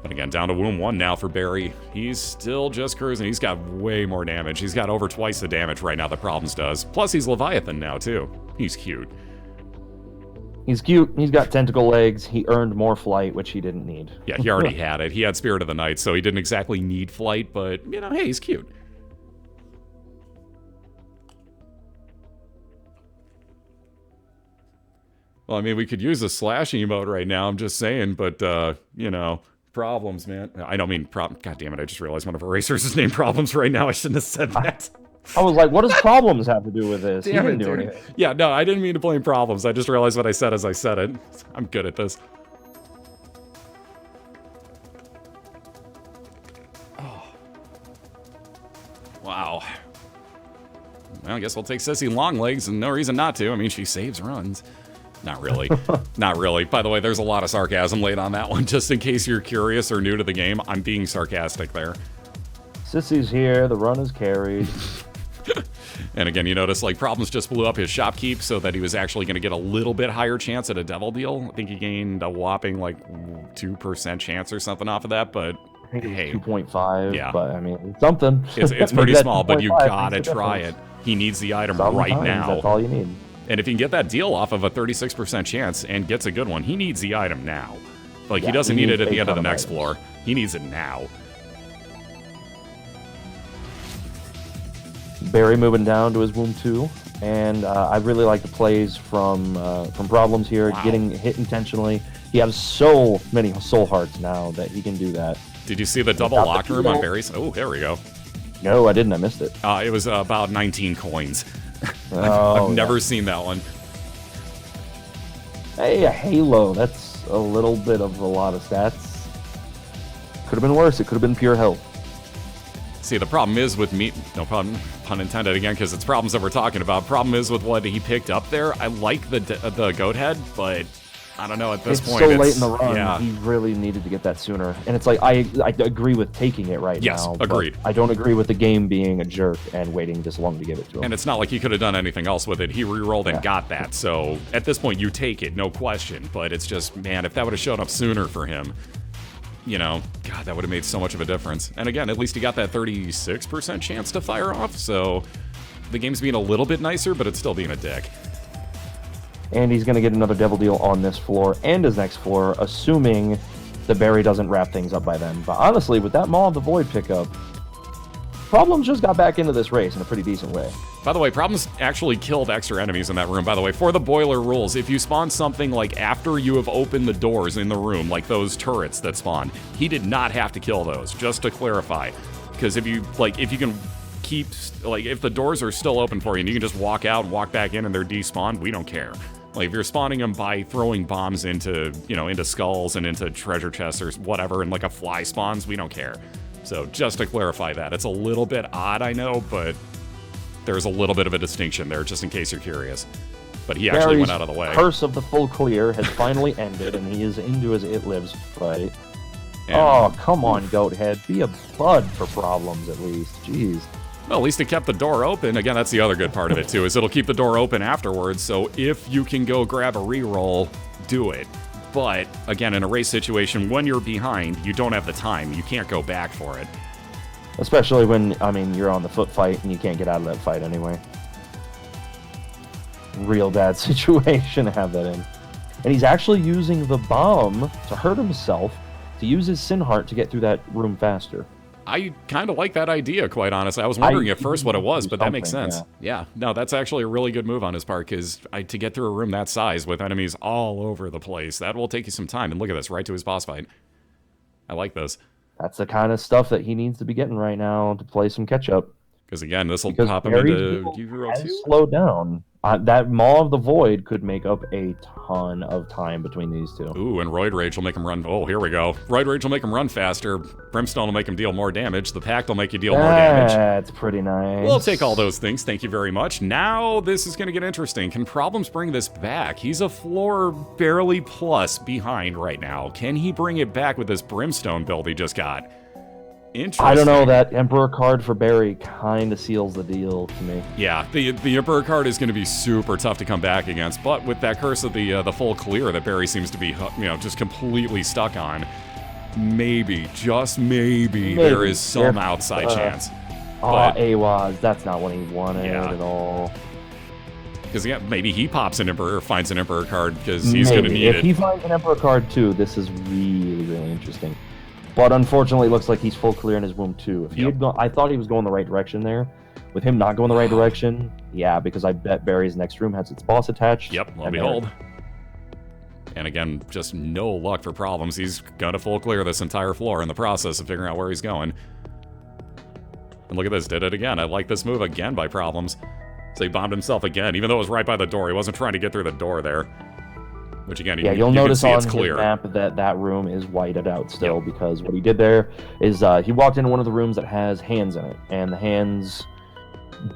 But again, down to Womb 1 now for Barry. He's still just cruising. He's got way more damage. He's got over twice the damage right now that Problems does. Plus, he's Leviathan now, too. He's cute.
He's cute. He's got tentacle legs. He earned more flight, which he didn't need.
Yeah, he already had it. He had Spirit of the Night, so he didn't exactly need flight, but, you know, hey, he's cute. Well, I mean, we could use a slash emote right now, I'm just saying, but, you know... Problems, man. I don't mean God damn it, I just realized one of our racers is named Problems right now. I shouldn't have said that.
I was like, what does Problems have to do with this?
Damn
he didn't
it,
do
dude.
anything.
Yeah, no, I didn't mean to blame Problems. I just realized what I said as I said it. I'm good at this. Oh. Wow. Wow. Well, I guess we'll take Sissy Longlegs, and no reason not to. I mean, she saves runs. Not really. Not really. By the way, there's a lot of sarcasm laid on that one, just in case you're curious or new to the game. I'm being sarcastic there.
Sissy's here, the run is carried.
And again, you notice, like, Problems just blew up his shopkeep so that he was actually going to get a little bit higher chance at a devil deal. I think he gained a whopping, like, 2% chance or something off of that, but
I think
hey.
2.5,
Yeah.
but I mean, something.
It's pretty small, but you gotta try it. He needs the item right now.
That's all you need.
And if he can get that deal off of a 36% chance and gets a good one, he needs the item now. Like, he doesn't need it at the end of the next floor. He needs it now.
Barry moving down to his Womb 2. And I really like the plays from Problems here, getting hit intentionally. He has so many soul hearts now that he can do that.
Did you see the double locked room on Barry's? Oh, there we go.
No, I didn't. I missed it.
It was about 19 coins.
Oh,
I've never seen that one.
Hey, a Halo. That's a little bit of a lot of stats. Could have been worse. It could have been pure health.
See, the problem is with me, no pun intended again, because it's Problems that we're talking about. Problem is with what he picked up there. I like the goat head, but I don't know at this point.
It's so late in the run.
Yeah.
He really needed to get that sooner. And it's like, I agree with taking it right now.
Yes, agreed.
But I don't agree with the game being a jerk and waiting this long to give it to him.
And it's not like he could have done anything else with it. He re-rolled and got that. So at this point, you take it, no question. But it's just, man, if that would have shown up sooner for him, you know, God, that would have made so much of a difference. And again, at least he got that 36% chance to fire off. So the game's being a little bit nicer, but it's still being a dick.
And he's going to get another devil deal on this floor and his next floor, assuming the Barry doesn't wrap things up by then. But honestly, with that Maw of the Void pickup, Problems just got back into this race in a pretty decent way.
By the way, Problems actually killed extra enemies in that room. By the way, for the BOILeR rules, if you spawn something like after you have opened the doors in the room, like those turrets that spawn, he did not have to kill those, just to clarify. Because if you can keep, like, if the doors are still open for you and you can just walk out and walk back in and they're despawned, we don't care. Like, if you're spawning them by throwing bombs into, into skulls and into treasure chests or whatever, and like a fly spawns, we don't care. So just to clarify that. It's a little bit odd, I know, but there's a little bit of a distinction there, just in case you're curious. But he actually went out of the way.
Curse of the full clear has finally ended, and he is into his It Lives fight.
And,
oh, come on, Goathead. Be a bud for Problems, at least. Jeez.
Well, at least it kept the door open. Again, that's the other good part of it, too, is it'll keep the door open afterwards. So if you can go grab a reroll, do it. But, again, in a race situation, when you're behind, you don't have the time. You can't go back for it.
Especially when, I mean, you're on the foot fight and you can't get out of that fight anyway. Real bad situation to have that in. And he's actually using the bomb to hurt himself, to use his Sin Heart to get through that room faster.
I kind of like that idea, quite honestly. I was wondering at first what it was, but that makes sense. Yeah, no, that's actually a really good move on his part, because to get through a room that size with enemies all over the place, that will take you some time. And look at this, right to his boss fight. I like this.
That's the kind of stuff that he needs to be getting right now to play some catch-up.
Because again, this will pop him into Hero 2.
Slowed down. That Maw of the Void could make up a ton of time between these two.
Ooh, and Roid Rage will make him run. Oh, here we go. Roid Rage will make him run faster. Brimstone will make him deal more damage. The Pact will make you deal more damage.
That's pretty nice.
We'll take all those things. Thank you very much. Now this is going to get interesting. Can Problems bring this back? He's a floor barely plus behind right now. Can he bring it back with this Brimstone build he just got? Interesting.
I don't know, that Emperor card for Barry kind of seals the deal to me.
Yeah, the Emperor card is going to be super tough to come back against, but with that curse of the full clear that Barry seems to be, just completely stuck on, maybe, just maybe, there is some outside chance.
Awaz, that's not what he wanted at all.
Because maybe he pops an Emperor or finds an Emperor card because he's going to need it.
If he finds an Emperor card too, this is really, really interesting. But unfortunately, it looks like he's full clear in his Womb 2. If he had gone, I thought he was going the right direction there. With him not going the right direction, yeah, because I bet Barry's next room has its boss attached.
Yep, lo and behold. And again, just no luck for Problems. He's going to full clear this entire floor in the process of figuring out where he's going. And look at this, did it again. I like this move again by Problems. So he bombed himself again, even though it was right by the door. He wasn't trying to get through the door there. Which again,
you'll notice
on
his map that room is whited out still, because what he did there is he walked into one of the rooms that has hands in it, and the hands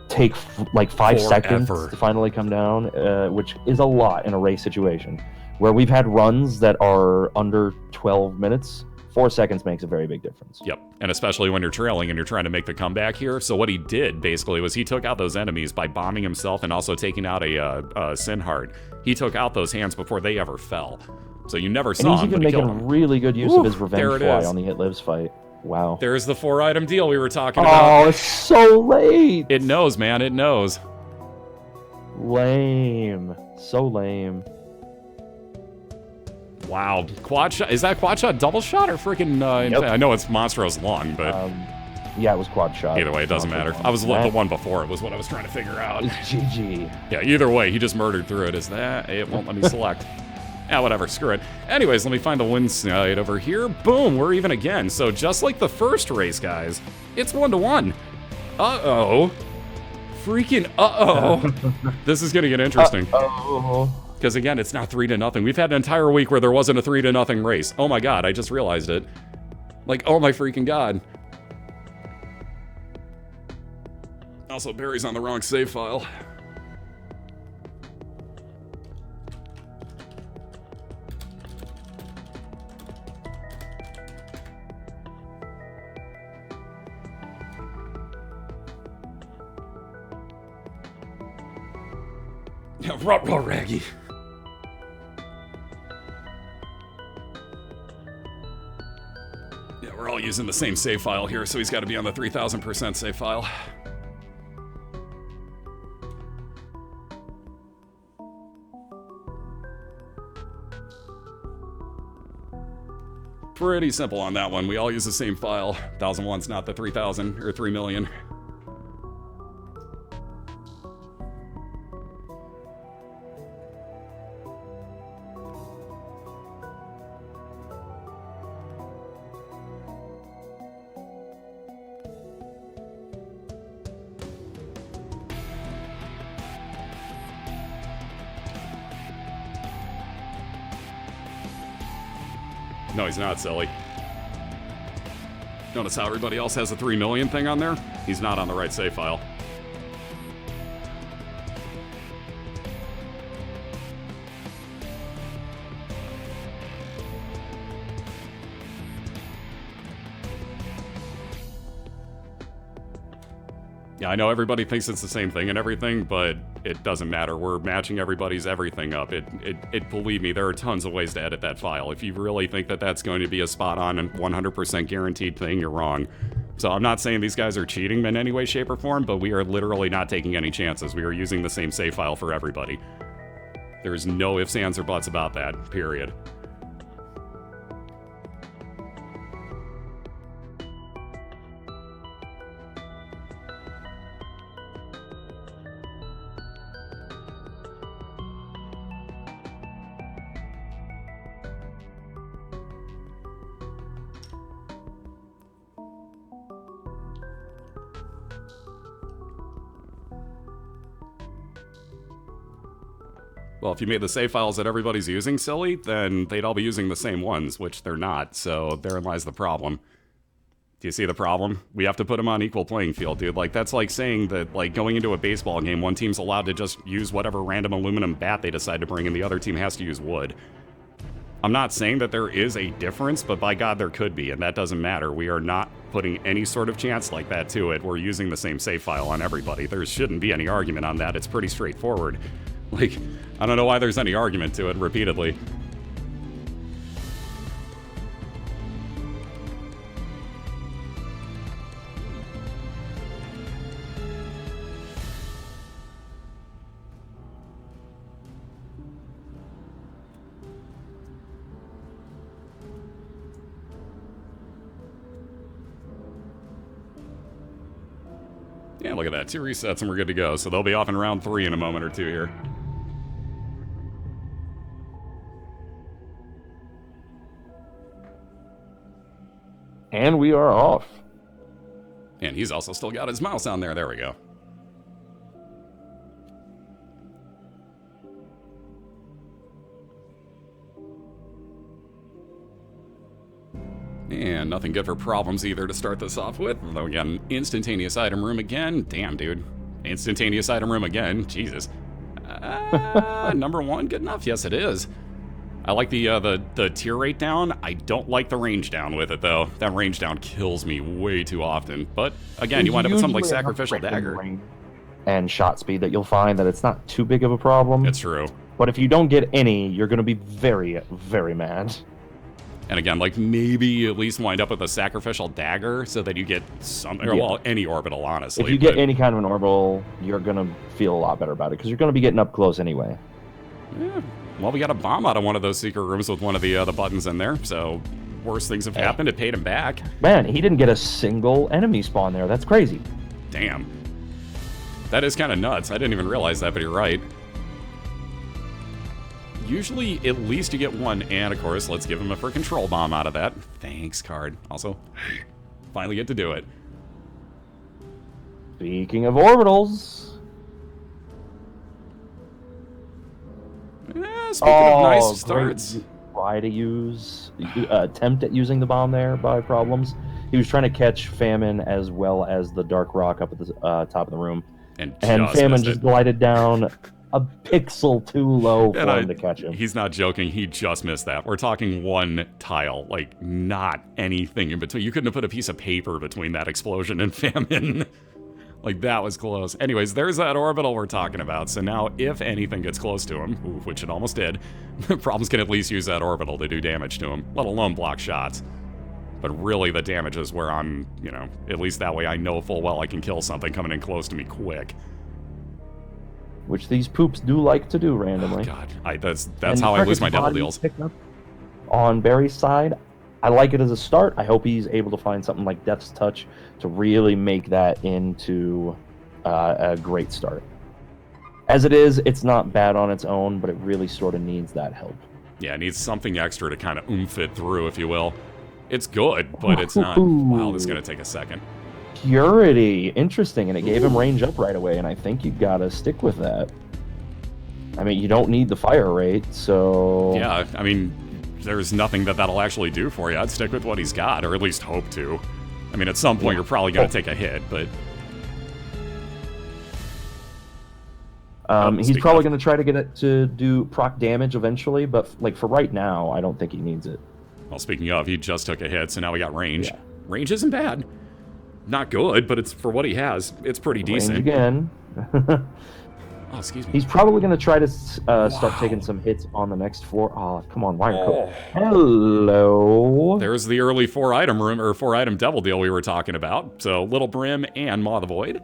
take like 5 seconds
Forever.
to finally come down, which is a lot in a race situation. Where we've had runs that are under 12 minutes, 4 seconds makes a very big difference.
Yep, and especially when you're trailing and you're trying to make the comeback here. So what he did, basically, was he took out those enemies by bombing himself and also taking out a Sin Heart. He took out those hands before they ever fell. So you never saw him,
And he's
but he
even
killed
making
him.
really good use of his revenge
there it
fly
is.
on the Hit Lives fight. Wow.
There's the 4-item deal we were talking about.
Oh, it's so late.
It knows, man, it knows.
Lame. So lame.
Wow, quad shot. Is that quad shot double shot or freaking?
Yep.
I know it's Monstros long, but
Yeah, it was quad shot.
either way, it doesn't matter. I was the one before. It was what I was trying to figure out.
GG.
Yeah, either way, he just murdered through it. Is that? It won't let me select. Yeah, whatever. Screw it. Anyways, let me find the win side over here. Boom, we're even again. So just like the first race, guys, it's 1-1. Uh-oh. Freaking uh-oh. This is gonna get interesting.
Oh.
Because again, it's not 3-0. We've had an entire week where there wasn't a 3-0 race. Oh my god, I just realized it. Like, oh my freaking god. Also, Barry's on the wrong save file. Yeah, ruh Raggy. Yeah, we're all using the same save file here, so he's got to be on the 3000% save file. Pretty simple on that one. We all use the same file. 1001's not the 3000 or 3 million. No, he's not, silly. Notice how everybody else has a 3 million thing on there? He's not on the right save file. Yeah, I know everybody thinks it's the same thing and everything, but it doesn't matter. We're matching everybody's everything up. Believe me, there are tons of ways to edit that file. If you really think that that's going to be a spot-on and 100% guaranteed thing, you're wrong. So I'm not saying these guys are cheating in any way, shape, or form, but we are literally not taking any chances. We are using the same save file for everybody. There's no ifs, ands, or buts about that, period. Well, if you made the save files that everybody's using silly, then they'd all be using the same ones, which they're not, so therein lies the problem. Do you see the problem? We have to put them on equal playing field, dude. Like, that's like saying that, like, going into a baseball game, one team's allowed to just use whatever random aluminum bat they decide to bring, and the other team has to use wood. I'm not saying that there is a difference, but by God, there could be, and that doesn't matter. We are not putting any sort of chance like that to it. We're using the same save file on everybody. There shouldn't be any argument on that. It's pretty straightforward. Like, I don't know why there's any argument to it repeatedly. Yeah, look at that. 2 resets and we're good to go. So they'll be off in round 3 in a moment or two here.
And we are off.
And he's also still got his mouse on there. There we go. And nothing good for problems either to start this off with. Though again, instantaneous item room again. Damn, dude. Instantaneous item room again. Jesus. Number 1, good enough. Yes, it is. I like the tier rate down. I don't like the range down with it, though. That range down kills me way too often. But, again, you wind up with something like Sacrificial Dagger.
And shot speed that you'll find that it's not too big of a problem.
It's true.
But if you don't get any, you're going to be very, very mad.
And again, like, maybe you at least wind up with a Sacrificial Dagger so that you get something, or, well, any orbital, honestly.
If you get any kind of an orbital, you're going to feel a lot better about it, because you're going to be getting up close anyway.
Yeah. Well, we got a bomb out of one of those secret rooms with one of the buttons in there, so worse things have happened. It paid him back.
Man, he didn't get a single enemy spawn there. That's crazy.
Damn. That is kind of nuts. I didn't even realize that, but you're right. Usually, at least you get one, and of course, let's give him a for control bomb out of that. Thanks, card. Also, finally get to do it.
Speaking of orbitals...
Yeah, speaking of nice starts.
Try to attempt at using the bomb there by Problems. He was trying to catch Famine as well as the Dark Rock up at the top of the room. And Famine just glided down a pixel too low for him to catch him.
He's not joking. He just missed that. We're talking one tile, like not anything in between. You couldn't have put a piece of paper between that explosion and Famine. Like, that was close. Anyways, there's that orbital we're talking about. So now, if anything gets close to him, which it almost did, Problems can at least use that orbital to do damage to him, let alone block shots. But really, the damage is where I'm, you know, at least that way I know full well I can kill something coming in close to me quick.
Which these poops do like to do randomly.
Oh, God. That's how I lose my double deals.
On Barry's side, I like it as a start. I hope he's able to find something like Death's Touch to really make that into a great start. As it is, it's not bad on its own, but it really sort of needs that help.
Yeah, it needs something extra to kind of oomph it through, if you will. It's good, but it's not... Wow, this is going to take a second.
Purity. Interesting, and it gave him range up right away, and I think you got to stick with that. I mean, you don't need the fire rate, so...
Yeah, I mean... There's nothing that'll actually do for you. I'd stick with what he's got, or at least hope to. I mean, at some point, you're probably going to take a hit, but...
he's probably going to try to get it to do proc damage eventually, but like for right now, I don't think he needs it.
Well, speaking of, he just took a hit, so now we got range.
Yeah.
Range isn't bad. Not good, but it's for what he has. It's pretty decent.
Range again.
Oh, excuse me.
He's probably going to try to start taking some hits on the next floor. Oh, come on, why are Hello.
There's the early 4-item room, or 4-item devil deal we were talking about. So, Little Brim and Maw the Void.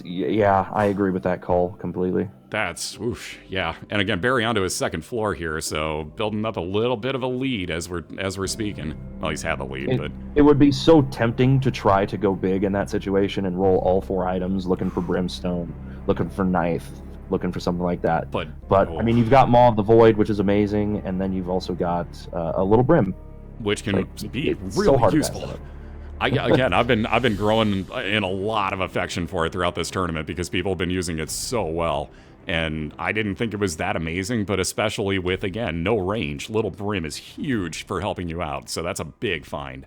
Yeah, I agree with that call completely.
That's, whoosh, yeah. And again, Barry onto his second floor here, so building up a little bit of a lead as we're speaking. Well, he's had the lead, but...
It would be so tempting to try to go big in that situation and roll all 4 items, looking for Brimstone, looking for Knife, looking for something like that. But I mean, you've got Maw of the Void, which is amazing, and then you've also got a Little Brim.
Which can be really useful. Again, I've been growing in a lot of affection for it throughout this tournament because people have been using it so well. And I didn't think it was that amazing, but especially with, again, no range. Little Brim is huge for helping you out, so that's a big find.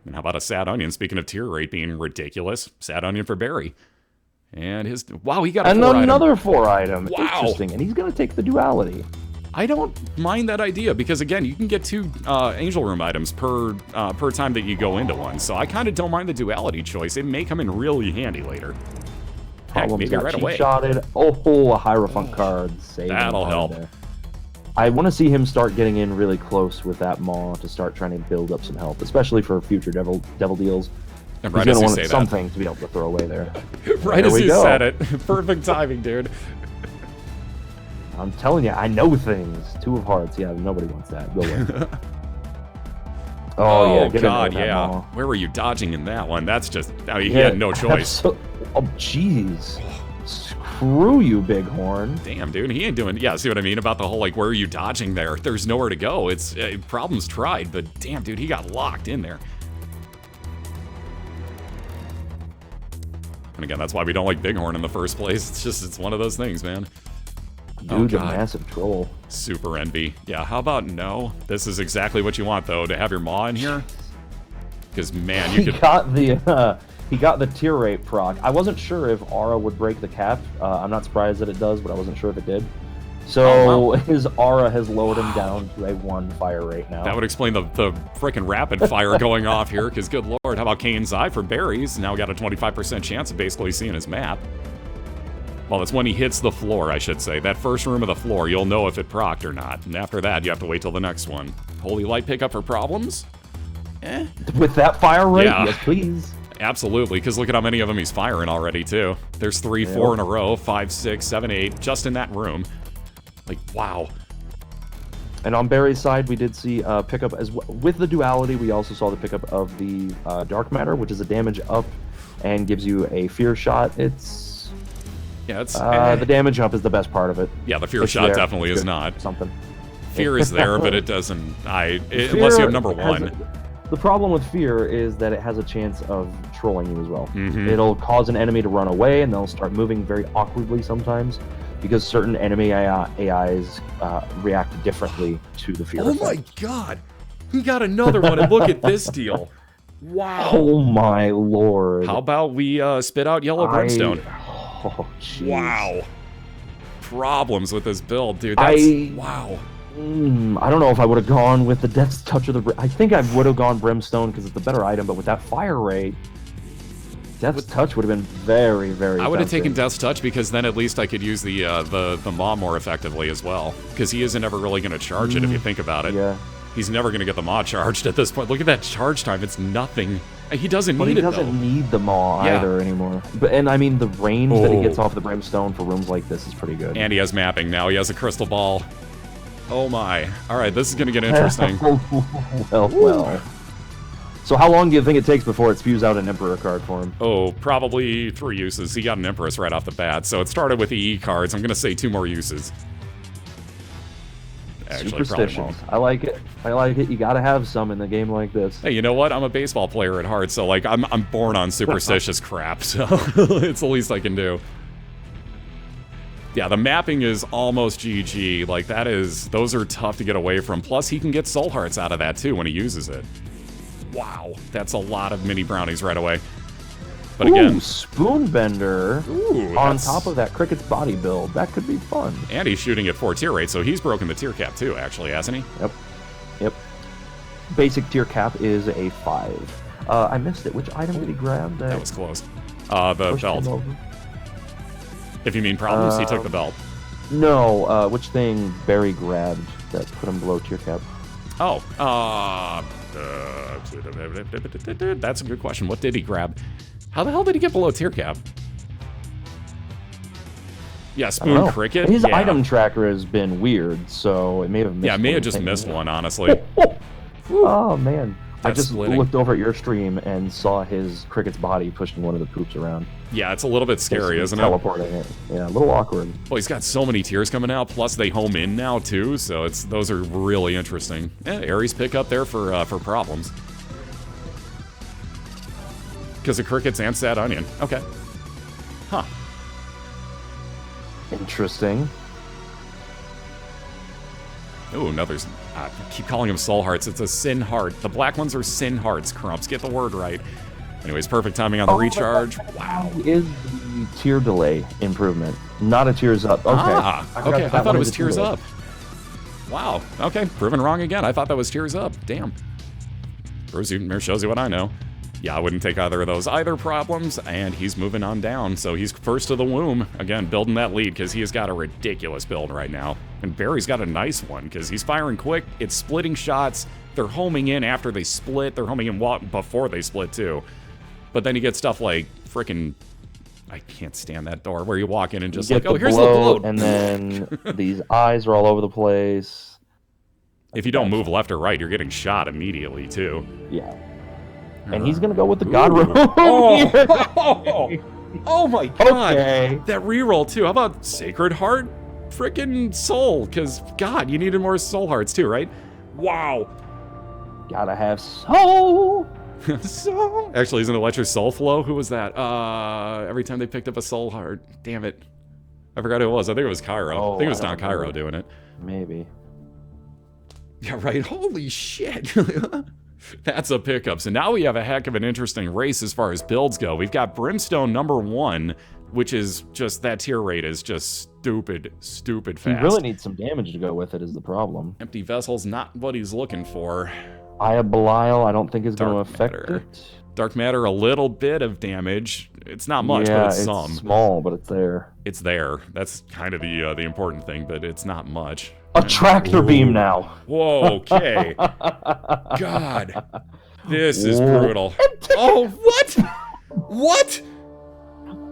And how about a Sad Onion? Speaking of tier rate being ridiculous, Sad Onion for Barry. And his... Wow, he got a 4-item.
Another 4-item.
Wow.
Interesting, and he's going to take the duality.
I don't mind that idea because, again, you can get 2 Angel Room items per time that you go into one. So I kind of don't mind the duality choice. It may come in really handy later. Heck, maybe right away.
Shotted. Oh, a Hierophant card.
That'll help.
There. I want to see him start getting in really close with that Maw to start trying to build up some health, especially for future devil deals.
And right
He's
as
going
you
to
say
want something to be able to throw away there.
Right as you said it. Perfect timing, dude.
I'm telling you, I know things. 2 of Hearts. Yeah, nobody wants that. Go away.
Oh,
yeah.
God, yeah. Maw. Where were you dodging in that one? That's just... I mean, he had no choice.
Oh, jeez. Screw you, Bighorn.
Damn, dude. He ain't doing... Yeah, see what I mean about the whole, like, where are you dodging there? There's nowhere to go. It's... Problems tried, but damn, dude, he got locked in there. And again, that's why we don't like Bighorn in the first place. It's just... It's one of those things, man.
Dude, the massive troll.
Super envy. Yeah, how about no? This is exactly what you want, though, to have your Maw in here. Because, man, you could...
He got the tier rate proc. I wasn't sure if Aura would break the cap. I'm not surprised that it does, but I wasn't sure if it did. So his Aura has lowered him down to a 1 fire rate now.
That would explain the freaking rapid fire going off here, because good lord, how about Kane's Eye for berries? Now got a 25% chance of basically seeing his map. Well, that's when he hits the floor, I should say. That first room of the floor, you'll know if it procced or not. And after that, you have to wait till the next one. Holy Light pickup for problems? Eh.
With that fire rate?
Yeah.
Yes, please.
Absolutely, because look at how many of them he's firing already, too. There's 3, 4 in a row, 5, 6, 7, 8, just in that room. Like, wow.
And on Barry's side, we did see pickup as with the duality. We also saw the pickup of the dark matter, which is a damage up and gives you a fear shot. It's the damage up is the best part of it.
Yeah, the fear shot definitely is not
something.
Fear is there, but it doesn't. Unless you have number 1.
The problem with fear is that it has a chance of trolling you as well.
Mm-hmm.
It'll cause an enemy to run away, and they'll start moving very awkwardly sometimes, because certain enemy AIs react differently to the fear.
Oh my god! He got another one, and look at this deal. Wow.
Oh my lord.
How about we spit out yellow brimstone?
Oh, jeez.
Wow. Problems with this build, dude. That's, wow.
I don't know if I would have gone with the Death's Touch of the... I think I would have gone Brimstone because it's the better item, but with that fire rate, Death's Touch would have been very, very
I would have
tempting.
taken Death's Touch because then at least I could use the Maw more effectively as well. Because he isn't ever really going to charge it if you think about it.
Yeah.
He's never going to get the Maw charged at this point. Look at that charge time. It's nothing. He doesn't need it, though.
But he doesn't need the Maw either anymore. And I mean, the range that he gets off the Brimstone for rooms like this is pretty good.
And he has mapping now. He has a crystal ball. Oh my. Alright, this is going to get interesting.
well. So how long do you think it takes before it spews out an Emperor card for him?
Oh, probably 3 uses. He got an Empress right off the bat. So it started with the E cards. I'm going to say 2 more uses. Actually,
Superstitions. I like it. I like it. You gotta have some in a game like this.
Hey, you know what? I'm a baseball player at heart, so like I'm born on superstitious crap, so it's the least I can do. Yeah, the mapping is almost GG. Like those are tough to get away from. Plus, he can get soul hearts out of that too when he uses it. Wow, that's a lot of mini brownies right away. But again,
Spoonbender on top of that Cricket's body build. That could be fun.
And he's shooting at 4 tier rate, so he's broken the tier cap too, actually, hasn't he?
Yep. Basic tier cap is a 5. I missed it. Which item did he grab?
That was close. The belt. If you mean problems, he took the belt.
No, which thing Barry grabbed that put him below tier cap?
Oh, that's a good question. What did he grab? How the hell did he get below tier cap? Yeah, Spoon Cricket.
His item tracker has been weird, so it may have missed
Yeah, I may have just missed one, honestly.
Oh, man. I just
splitting.
looked over at your stream and saw his Cricket's body pushing one of the poops around.
Yeah, it's a little bit scary, isn't it?
Teleporting it. Yeah, a little awkward.
Well, he's got so many tiers coming out, plus they home in now, too, so those are really interesting. Ares pick up there for problems. Because of crickets and sad onion. Okay. Huh.
Interesting.
Ooh, another... I keep calling them soul hearts. It's a sin heart. The black ones are sin hearts, Crumps. Get the word right. Anyways, perfect timing on the recharge. Wow.
Is the tier delay improvement, not a tears up. Okay.
Okay. I thought it was tears up. Wow. Okay. Proven wrong again. I thought that was tears up. Damn. Shows you what I know. Yeah, I wouldn't take either of those either problems, and he's moving on down, so he's first to the womb. Again, building that lead, because he has got a ridiculous build right now. And Barry's got a nice one, because he's firing quick, it's splitting shots, they're homing in after they split, they're homing in before they split, too. But then you get stuff like frickin'... I can't stand that door, where you walk in and just like, oh, here's the bloat!
And then these eyes are all over the place.
If you don't move left or right, you're getting shot immediately, too.
Yeah. And he's gonna go with the God Room.
Oh my god!
Okay.
That reroll too. How about Sacred Heart? Frickin' Soul, because God, you needed more Soul Hearts too, right? Wow.
Gotta have soul.
Soul. Actually, isn't it Electric Soul Flow? Who was that? Every time they picked up a Soul Heart. Damn it. I forgot who it was. I think it was Cairo. I think it was Don Cairo doing it.
Maybe.
Yeah, right. Holy shit. That's a pickup. So now we have a heck of an interesting race as far as builds go. We've got Brimstone #1, which is just, that tier rate is just stupid fast.
He really needs some damage to go with it is the problem.
Empty Vessel's not what he's looking for.
Eye of Belial, I don't think is going to affect
Matter.
it.
Dark Matter, a little bit of damage. It's not much, but it's some.
It's small, but it's there.
It's there. That's kind of the important thing, but it's not much.
A tractor beam now.
Whoa, okay. God. This is brutal. Oh, what? What?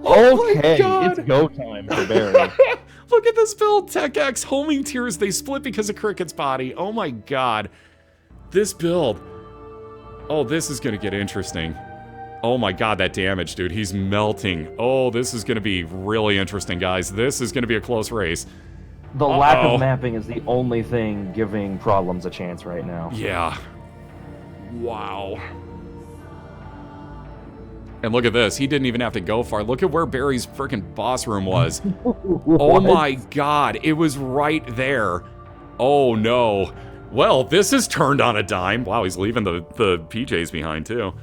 Okay, it's go time for Barry.
Look at this build. Tech X, homing tiers, they split because of Cricket's body. Oh my god. This build. Oh, this is going to get interesting. Oh my god, that damage, dude. He's melting. Oh, this is going to be really interesting, guys. This is going to be a close race.
The lack of mapping is the only thing giving Problems a chance right now.
Yeah. Wow. And look at this. He didn't even have to go far. Look at where Barry's freaking boss room was. Oh my god. It was right there. Oh no. Well, this is turned on a dime. Wow, he's leaving the PJs behind too.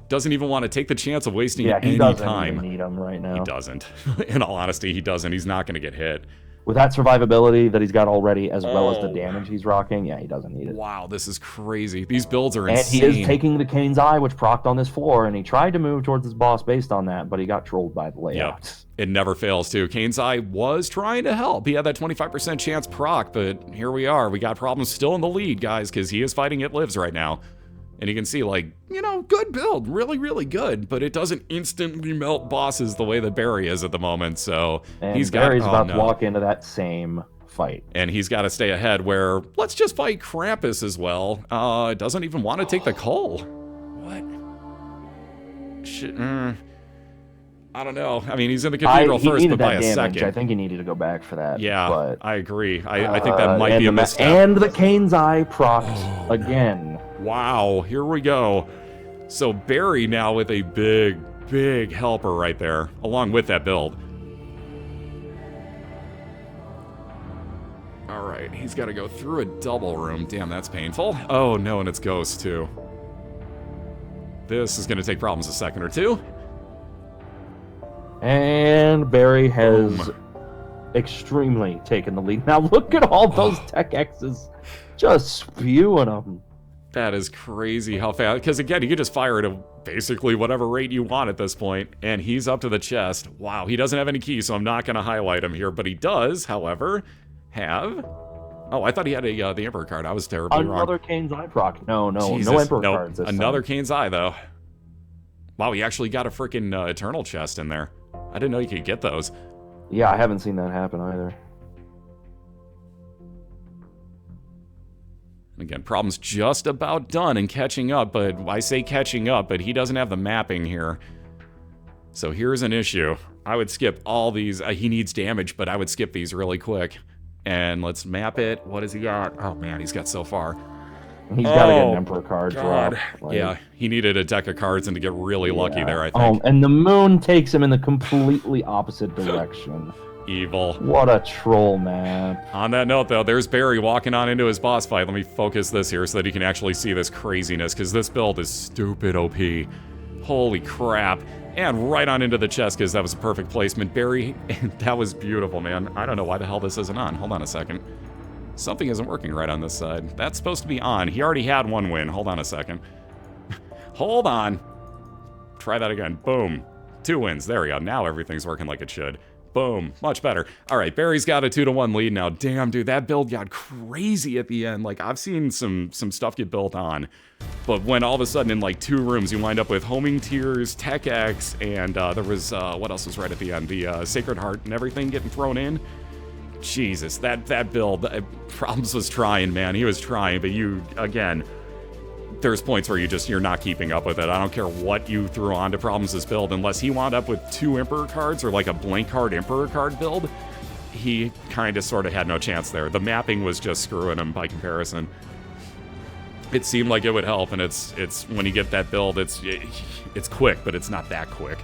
Doesn't even want to take the chance of wasting any time.
He doesn't even need them right now.
He doesn't. In all honesty, he doesn't. He's not going to get hit.
With that survivability that he's got already, as well as the damage he's rocking, yeah, he doesn't need it.
Wow, this is crazy. These builds are insane.
And he is taking the Kane's Eye, which procced on this floor, and he tried to move towards his boss based on that, but he got trolled by the layout.
Yep. It never fails, too. Kane's Eye was trying to help. He had that 25% chance proc, but here we are. We got Problems still in the lead, guys, because he is fighting It Lives right now. And you can see, like, you know, good build. Really, really good. But it doesn't instantly melt bosses the way that Barry is at the moment. So
and Barry's about to walk into that same fight.
And he's got to stay ahead where, let's just fight Krampus as well. Doesn't even want to take the coal. What? Shit. I don't know. I mean, he's in the cathedral first, but by a second.
I think he needed to go back for that.
Yeah,
but,
I agree. I think that might be a misstep.
And the Kane's Eye procced again.
Wow, here we go. So Barry now with a big helper right there, along with that build. All right, he's got to go through a double room. Damn, that's painful. Oh no, and it's Ghost too. This is going to take Problems a second or two.
And Barry has extremely taken the lead. Now look at all those Tech X's just spewing them.
That is crazy how fast, because again, you can just fire at basically whatever rate you want at this point, and he's up to the chest. Wow, he doesn't have any keys, so I'm not going to highlight him here, but he does, however, have... Oh, I thought he had the Emperor card. I was terribly wrong.
Another Kane's Eye proc. No
Jesus,
Emperor cards this
another
time.
Kane's Eye, though. Wow, he actually got a freaking Eternal chest in there. I didn't know you could get those.
Yeah, I haven't seen that happen either.
Again, Problem's just about done and catching up, but I say catching up, but he doesn't have the mapping here. So here's an issue. I would skip all these. He needs damage, but I would skip these really quick. And let's map it. What has he got? Oh man, he's got so far.
He's got to get an Emperor card drop.
Like, yeah, he needed a deck of cards and to get really lucky there, I think.
Oh, and the moon takes him in the completely opposite direction.
Evil.
What a troll, man.
On that note, though, there's Barry walking on into his boss fight. Let me focus this here so that you can actually see this craziness, because this build is stupid OP. Holy crap. And right on into the chest, because that was a perfect placement. Barry, that was beautiful, man. I don't know why the hell this isn't on. Hold on a second. Something isn't working right on this side. That's supposed to be on. He already had one win. Hold on a second. Hold on. Try that again. Boom. 2 wins. There we go. Now everything's working like it should. Boom. Much better. All right, Barry's got a 2-1 lead now. Damn, dude, that build got crazy at the end. Like, I've seen some stuff get built on. But when all of a sudden in, like, 2 rooms, you wind up with Homing Tears, Tech X, and there was, what else was right at the end? The Sacred Heart and everything getting thrown in. Jesus, that build, Problems was trying, man. He was trying, but you, again... There's points where you're not keeping up with it. I don't care what you threw onto Problems' build, unless he wound up with 2 Emperor cards or like a blank card Emperor card build, he kind of sort of had no chance there. The mapping was just screwing him by comparison. It seemed like it would help, and it's when you get that build, it's quick, but it's not that quick.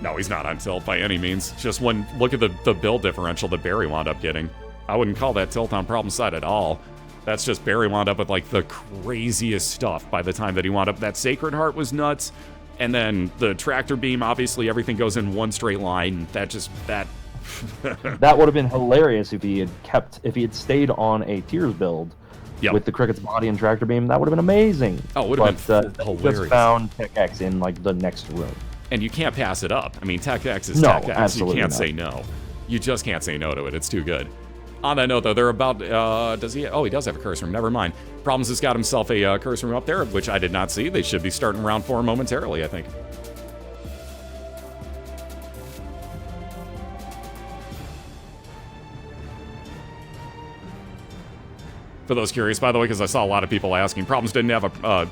No, he's not on tilt by any means. Just look at the build differential that Barry wound up getting. I wouldn't call that tilt on Problem's side at all. That's just Barry wound up with like the craziest stuff by the time that he wound up. That Sacred Heart was nuts. And then the Tractor Beam, obviously everything goes in one straight line. That
That would have been hilarious if he had stayed on a Tears build with the Cricket's body and Tractor Beam. That would have been amazing.
Oh, it would have been hilarious.
Just found Tech X in like the next room.
And you can't pass it up. I mean, Tech X is
No,
Tech X.
absolutely
You can't
not.
say no. You just can't say no to it. It's too good. On that note, though, they're about... does he... Oh, he does have a curse room. Never mind. Problems has got himself a curse room up there, which I did not see. They should be starting round 4 momentarily, I think. For those curious, by the way, because I saw a lot of people asking, Problems didn't have a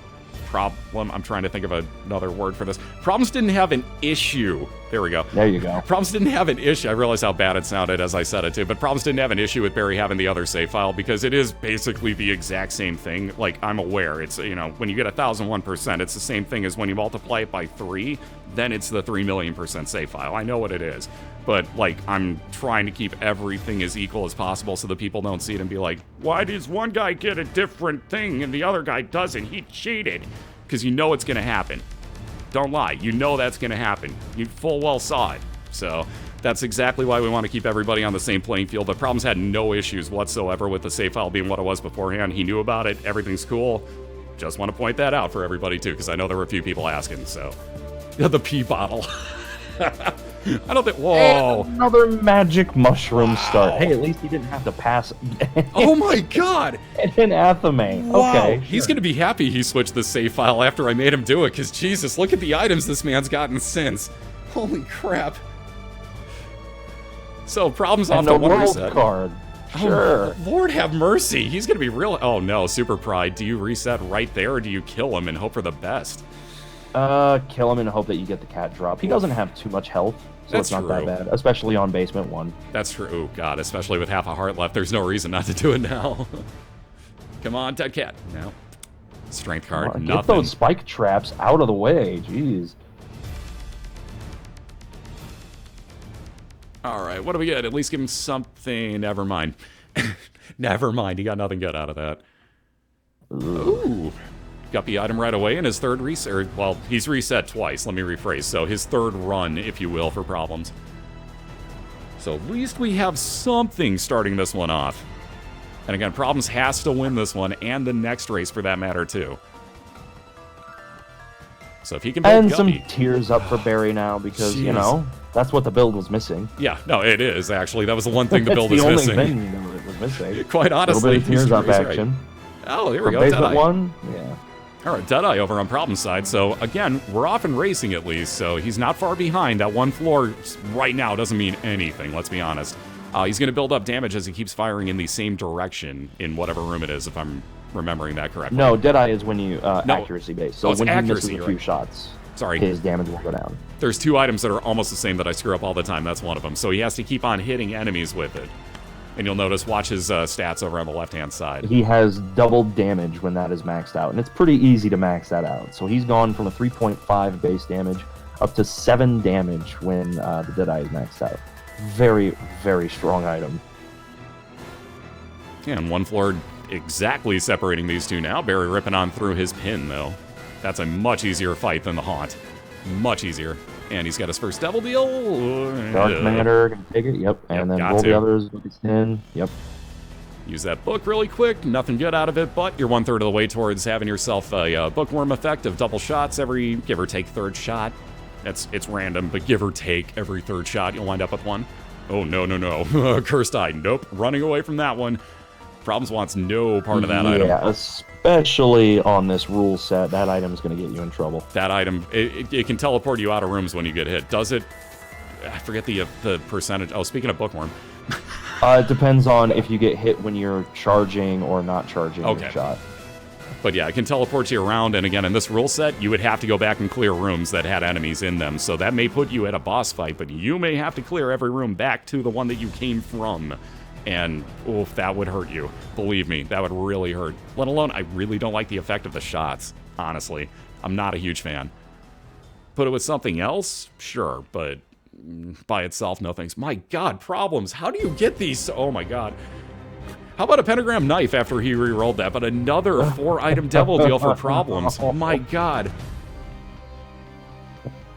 problem. I'm trying to think of another word for this. Problems didn't have an issue. There we go.
There you go.
Problems didn't have an issue. I realize how bad it sounded as I said it too, but Problems didn't have an issue with Barry having the other save file because it is basically the exact same thing. Like, I'm aware. It's, you know, when you get 1,001%, it's the same thing as when you multiply it by 3, then it's the 3,000,000% save file. I know what it is. But, like, I'm trying to keep everything as equal as possible so that people don't see it and be like, why does one guy get a different thing and the other guy doesn't? He cheated. Because you know it's going to happen. Don't lie. You know that's going to happen. You full well saw it. So that's exactly why we want to keep everybody on the same playing field. The Problems had no issues whatsoever with the save file being what it was beforehand. He knew about it. Everything's cool. Just want to point that out for everybody, too, because I know there were a few people asking. So, the pee bottle. I don't think... Whoa.
And another magic mushroom start. Hey, at least he didn't have to pass...
Oh my god!
An Athame.
Wow.
Okay, sure.
He's going to be happy he switched the save file after I made him do it, because Jesus, look at the items this man's gotten since. Holy crap. So, Problems off
And
to
a
one
world
reset.
card. Sure.
Oh, Lord have mercy. He's going to be real... Oh no, Super Pride. Do you reset right there, or do you kill him and hope for the best?
Kill him and hope that you get the cat drop. He doesn't have too much health, so
That's
it's not that
true.
bad, especially on basement 1.
That's true. Oh, God, especially with half a heart left. There's no reason not to do it now. Come on, Dead Cat. No. Strength card,
Get
nothing.
those spike traps out of the way. Jeez.
All right, what do we get? At least give him something. Never mind. Never mind. He got nothing good out of that. Ooh. Got the item right away in his third reset. Or, well, he's reset twice. Let me rephrase. So his third run, if you will, for Problems. So at least we have something starting this one off. And again, Problems has to win this one and the next race for that matter, too. So if he can build
And
Guppy,
some tears up for Barry now because, you
Jeez.
know, that's what the build was missing.
Yeah, no, it is, actually. That was the one thing the
That's
build
the
is
only
missing.
thing you know that was missing.
Quite honestly.
A little bit of tears up
he's right.
action.
Oh, here we
From
go.
basement
Deadeye.
1, yeah.
All right, Deadeye over on Problem's side. So, again, we're off and racing at least, so he's not far behind. That one floor right now doesn't mean anything, let's be honest. He's going to build up damage as he keeps firing in the same direction in whatever room it is, if I'm remembering that correctly.
No, Deadeye is when you accuracy based. So
Oh, it's
when he misses
accuracy,
a
you're
few
right.
shots,
Sorry.
his damage will go down.
There's 2 items that are almost the same that I screw up all the time. That's one of them. So he has to keep on hitting enemies with it. And you'll notice, watch his stats over on the left-hand side.
He has double damage when that is maxed out, and it's pretty easy to max that out. So he's gone from a 3.5 base damage up to 7 damage when the Deadeye is maxed out. Very, very strong item.
Yeah, and one floor exactly separating these two now. Barry ripping on through his pin, though. That's a much easier fight than the Haunt. Much easier. And he's got his first Devil Deal.
Dark Matter, can take it, yep. And
Yep,
then
got
roll
to.
the others with his 10, yep.
Use that book really quick. Nothing good out of it, but you're 1/3 of the way towards having yourself a bookworm effect of double shots every, give or take, third shot. It's random, but give or take every third shot, you'll wind up with one. Oh, no, no, no. Cursed Eye. Nope. Running away from that one. Problems wants no part of that item.
Yeah, especially on this rule set, that item's going to get you in trouble.
That item, it can teleport you out of rooms when you get hit. Does it? I forget the percentage. Oh, speaking of bookworm.
It depends on if you get hit when you're charging or not charging
Okay.
your shot.
But yeah, it can teleport you around, and again, in this rule set, you would have to go back and clear rooms that had enemies in them, so that may put you at a boss fight, but you may have to clear every room back to the one that you came from. And, oof, that would hurt you. Believe me, that would really hurt. Let alone, I really don't like the effect of the shots, honestly. I'm not a huge fan. Put it with something else? Sure, but by itself, no thanks. My God, Problems, how do you get these? Oh my God. How about a pentagram knife after he re-rolled that? But another 4-item devil deal for problems. My God.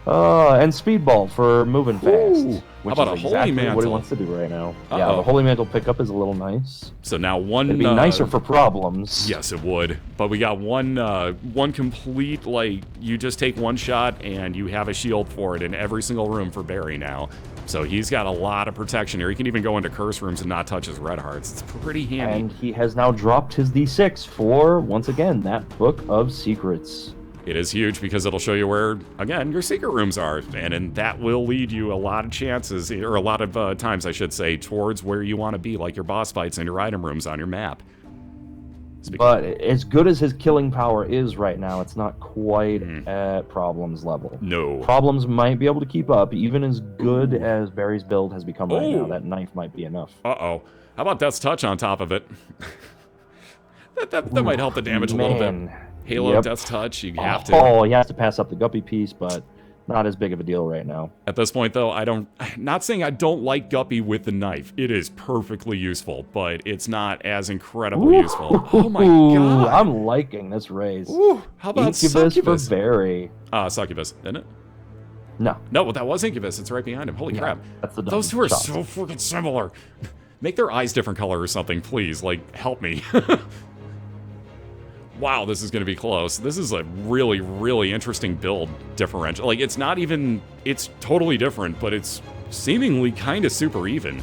And Speedball for moving fast.
Ooh.
Which
How about
is
a Holy
exactly
Mantle?
what he wants to do right now.
Uh-oh.
Yeah, the Holy Mantle pickup is a little nice.
So now one...
It'd be nicer for problems.
Yes, it would. But we got one complete, like, you just take one shot and you have a shield for it in every single room for Barry now. So he's got a lot of protection here. He can even go into curse rooms and not touch his red hearts. It's pretty handy.
And he has now dropped his D6 for, once again, that Book of Secrets.
It is huge because it'll show you where, again, your secret rooms are. And that will lead you a lot of chances, or a lot of times, I should say, towards where you want to be, like your boss fights and your item rooms on your map.
But as good as his killing power is right now, it's not quite at Problems level.
No.
Problems might be able to keep up, even as good as Barry's build has become right now. That knife might be enough.
Uh-oh. How about Death's Touch on top of it? that might help the damage a little bit. Halo, Death's Touch, you have to.
Oh, he has to pass up the Guppy piece, but not as big of a deal right now.
At this point, though, not saying I don't like Guppy with the knife. It is perfectly useful, but it's not as incredibly useful. Oh my God.
I'm liking this race.
How about
Incubus
Succubus?
for Barry.
Succubus, isn't it?
No.
No, that was Incubus. It's right behind him. Holy crap.
That's the
Those two are
shot.
so freaking similar. Make their eyes different color or something, please. Like, help me. Wow, this is going to be close. This is a really, really interesting build differential. Like, it's not even... It's totally different, but it's seemingly kind of super even.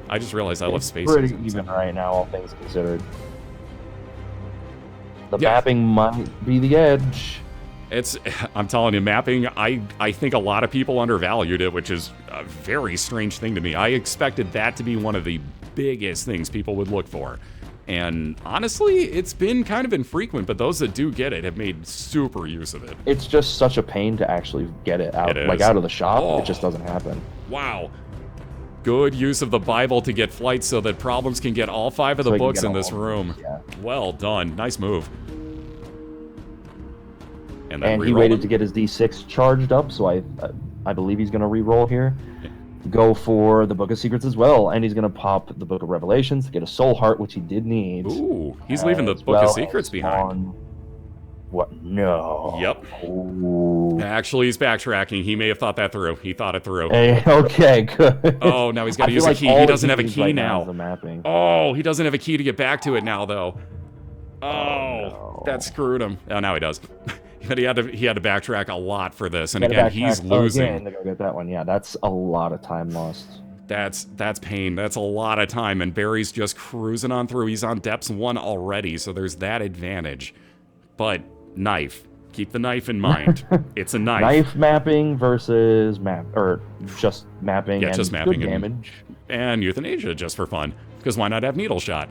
I just realized I love space.
Pretty even right now, all things considered. The mapping might be the edge.
I'm telling you, mapping, I think a lot of people undervalued it, which is a very strange thing to me. I expected that to be one of the biggest things people would look for. And honestly, it's been kind of infrequent, but those that do get it have made super use of it.
It's just such a pain to actually get it out, like out of the shop. It just doesn't happen.
Wow. Good use of the Bible to get flights so that Problems can get all 5 of the books in this room.
Yeah.
Well done. Nice move. And then
he waited to get his D6 charged up, so I believe he's going to re-roll here. Go for the Book of Secrets as well, and he's going to pop the Book of Revelations to get a Soul Heart, which he did need.
Ooh, he's leaving the Book of Secrets behind.
What? No.
Yep.
Ooh.
Actually, he's backtracking. He may have thought that through. He thought it through.
Hey, okay, good.
Oh, now he's got to use a key. He doesn't have a key now.
Mapping.
Oh, he doesn't have a key to get back to it now, though. Oh,
no.
That screwed him. Oh, now he does. But he had to backtrack a lot for this, and again, he's losing.
Again to go get that one. Yeah, that's a lot of time lost.
That's pain. That's a lot of time, and Barry's just cruising on through. He's on Depths 1 already, so there's that advantage. But knife. Keep the knife in mind. It's a knife.
Knife mapping versus just mapping.
Yeah,
and
just mapping
good
and
damage.
And euthanasia just for fun, because why not have needle shot?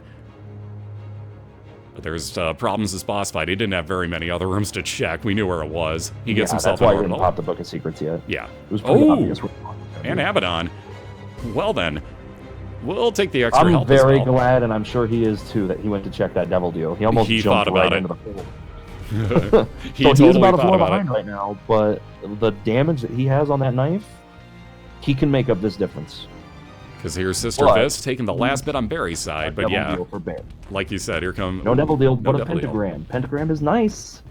But there's Problems this boss fight. He didn't have very many other rooms to check. We knew where it was. He gets himself
that's why
an
he didn't
orbital.
pop the Book of Secrets yet.
Yeah.
It was pretty obvious.
And Abaddon. Well then, we'll take the extra help
I'm very
as well.
glad, and I'm sure he is too, that he went to check that devil deal. He almost jumped right into the hole.
He
so
totally
he's about a
thought
floor
about
behind
it.
right now, but the damage that he has on that knife, he can make up this difference.
Because here's Sister Vis taking the last bit on Barry's side, but yeah,
deal for Barry.
like you said, here come...
No devil deal, but a
devil deal.
pentagram. Pentagram is nice.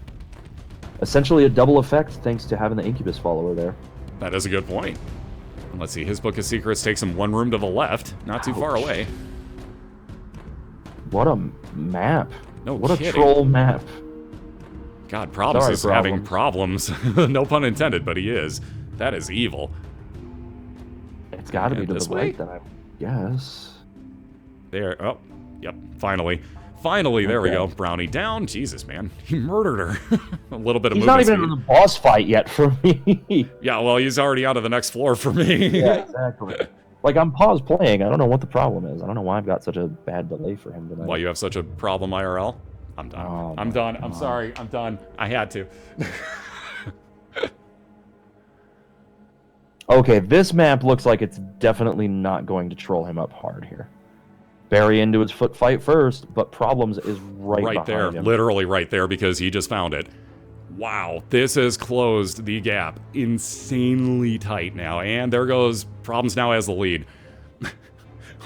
Essentially a double effect thanks to having the Incubus follower there.
That is a good point. Let's see, his Book of Secrets takes him 1 room to the left, not too far away.
What a map.
No
What
kidding.
a troll map.
God, Problems
Sorry,
is having problems. No pun intended, but he is. That is evil.
It's got to be to
this
the
way?
right, then I guess.
There. Oh, yep. Finally. Finally, there we
Okay.
go. Brownie down. Jesus, man. He murdered her. A little bit of
He's
movement
not even
speed.
in the boss fight yet for me.
Yeah, well, he's already on to the next floor for me.
Yeah, exactly. Like, I'm paused playing. I don't know what the problem is. I don't know why I've got such a bad delay for him tonight.
Why you have such a problem, IRL? I'm done.
Oh,
I'm done. I'm sorry. I'm done. I had to.
Okay, this map looks like it's definitely not going to troll him up hard here. Barry into his foot fight first, but Problems is right behind
there.
him.
Literally right there because he just found it. Wow, this has closed the gap insanely tight now. And there goes Problems now has the lead.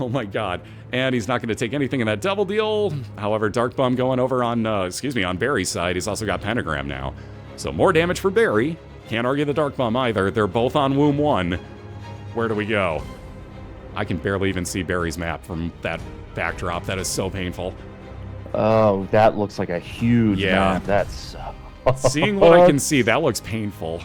Oh my god. And he's not going to take anything in that double deal. However, Dark Bum going over on, on Barry's side. He's also got Pentagram now. So more damage for Barry. Can't argue the Dark Bum either. They're both on Womb 1. Where do we go? I can barely even see Barry's map from that backdrop. That is so painful.
Oh, that looks like a huge map. That's...
Seeing what I can see, that looks painful.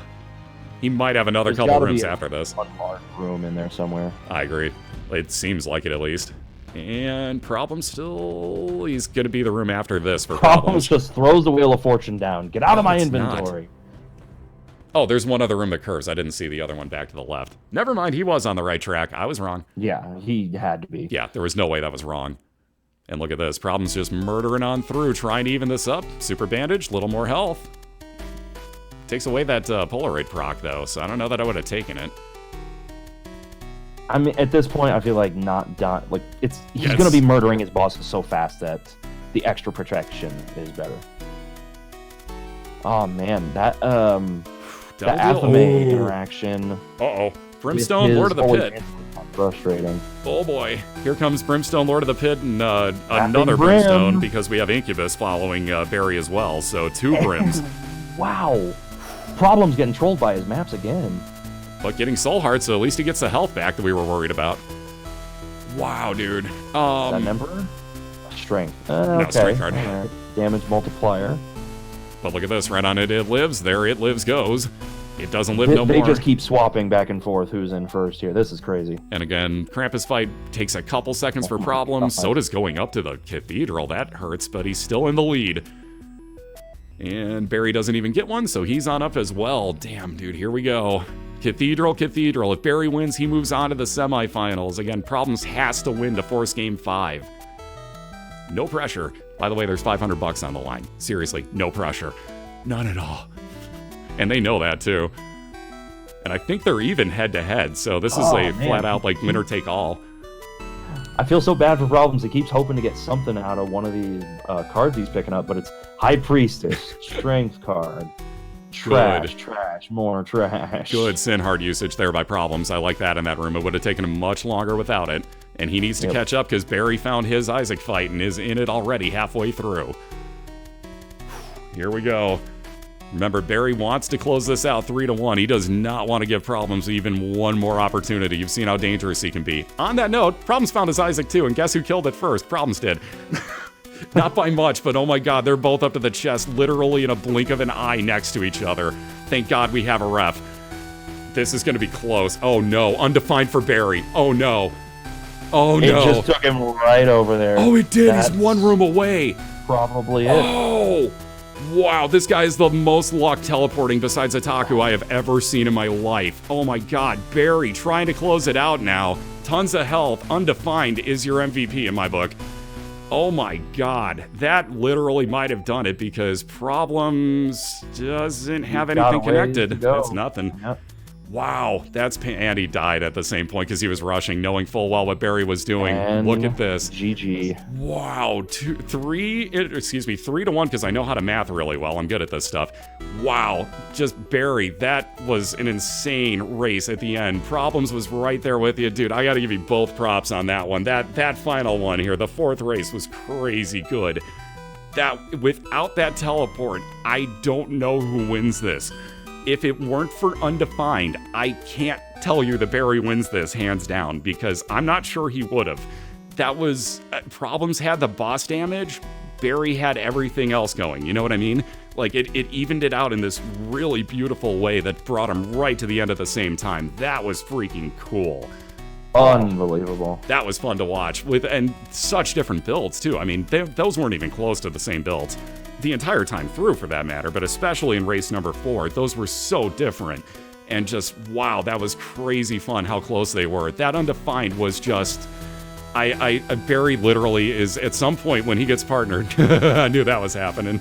He might have another couple rooms after this.
Unmarked room in there somewhere.
I agree. It seems like it at least. And Problems still... He's going to be the room after this for Problems.
Just throws the Wheel of Fortune down. Get out of my inventory.
Not. Oh, there's one other room that curves. I didn't see the other one back to the left. Never mind, he was on the right track. I was wrong.
Yeah, he had to be.
Yeah, there was no way that was wrong. And look at this. Problems just murdering on through, trying to even this up. Super bandage, little more health. Takes away that Polaroid proc, though, so I don't know that I would have taken it.
I mean, at this point, I feel like not done. Like, he's going to be murdering his bosses so fast that the extra protection is better. Oh, man, that Athame interaction.
Uh-oh. Brimstone, Lord of the Pit.
Frustrating.
Oh, boy. Here comes Brimstone, Lord of the Pit, and another Brimstone, because we have Incubus following Barry as well, so 2 Brims.
Wow. Problems getting trolled by his maps again.
But getting Soul Heart, so at least he gets the health back that we were worried about. Wow, dude.
Is that an Emperor? Strength.
No,
okay.
Strength card.
Right. Damage multiplier.
But look at this. Right on it, it lives. There it lives goes. It doesn't live no more.
They just keep swapping back and forth who's in first here. This is crazy.
And again, Krampus fight takes a couple seconds for Problems. So does going up to the Cathedral. That hurts, but he's still in the lead. And Barry doesn't even get one, so he's on up as well. Damn, dude, here we go. Cathedral. If Barry wins, he moves on to the semifinals. Again, Problems has to win to force Game 5. No pressure. By the way, there's $500 on the line. Seriously, no pressure. None at all. And they know that, too. And I think they're even head-to-head, so this is flat-out, like, winner-take-all.
I feel so bad for Problems. He keeps hoping to get something out of one of these cards he's picking up, but it's High Priestess, Strength card, trash, more trash.
Good Sin Heart usage there by Problems. I like that in that room. It would have taken him much longer without it. And he needs to catch up because Barry found his Isaac fight and is in it already halfway through. Here we go. Remember, Barry wants to close this out 3-1. He does not want to give Problems even one more opportunity. You've seen how dangerous he can be. On that note, Problems found his Isaac too, and guess who killed it first? Problems did. Not by much, but oh my god, they're both up to the chest, literally in a blink of an eye next to each other. Thank god we have a ref. This is going to be close. Oh no, undefined for Barry. Oh no. Oh no.
It just took him right over there.
Oh, it did. He's one room away.
Probably it.
Oh. Wow, this guy is the most luck teleporting besides Ataku I have ever seen in my life. Oh my god, Barry trying to close it out now. Tons of health, undefined is your MVP in my book. Oh my god, that literally might have done it because Problems doesn't have anything connected. That's nothing.
Yep.
Wow, and he died at the same point because he was rushing, knowing full well what Barry was doing.
And
look at this.
GG.
Wow, 3-1 because I know how to math really well. I'm good at this stuff. Wow, just Barry, that was an insane race at the end. Problems was right there with you. Dude, I gotta give you both props on that one. That final one here, the 4th race was crazy good. Without that teleport, I don't know who wins this. If it weren't for Undefined, I can't tell you that Barry wins this hands down because I'm not sure he would have. That was... Problems had the boss damage. Barry had everything else going. You know what I mean? Like, it evened it out in this really beautiful way that brought him right to the end at the same time. That was freaking cool.
Unbelievable.
That was fun to watch. And such different builds, too. I mean, those weren't even close to the same builds. The entire time through, for that matter, but especially in race number 4, those were so different. And just, wow, that was crazy fun how close they were. That Undefined was just... Barry literally is, at some point when he gets partnered, I knew that was happening.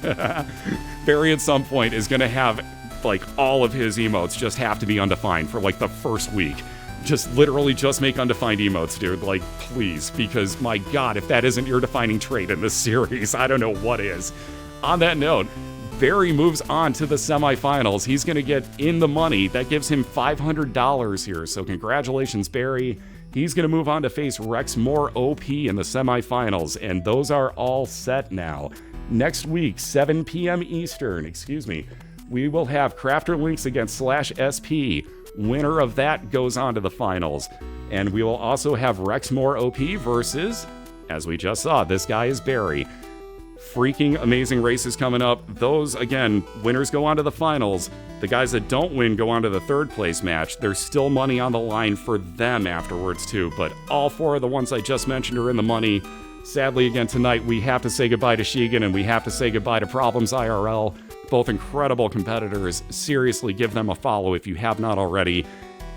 Barry at some point is going to have, like, all of his emotes just have to be Undefined for, like, the first week. Just literally just make Undefined emotes, dude. Like, please, because, my god, if that isn't your defining trait in this series, I don't know what is. On that note, Barry moves on to the semifinals. He's going to get in the money. That gives him $500 here. So congratulations, Barry. He's going to move on to face Rex Moore OP in the semifinals, and those are all set now. Next week, 7 p.m. Eastern, we will have Crafter Links against /SP. Winner of that goes on to the finals. And we will also have Rex Moore OP versus, as we just saw, ThisGuyIsBarry. Freaking amazing races coming up. Those, again, winners go on to the finals. The guys that don't win go on to the third place match. There's still money on the line for them afterwards too, but all 4 of the ones I just mentioned are in the money. Sadly, again, tonight we have to say goodbye to Sheegan and we have to say goodbye to ProblemsIRL. Both incredible competitors. Seriously, give them a follow if you have not already.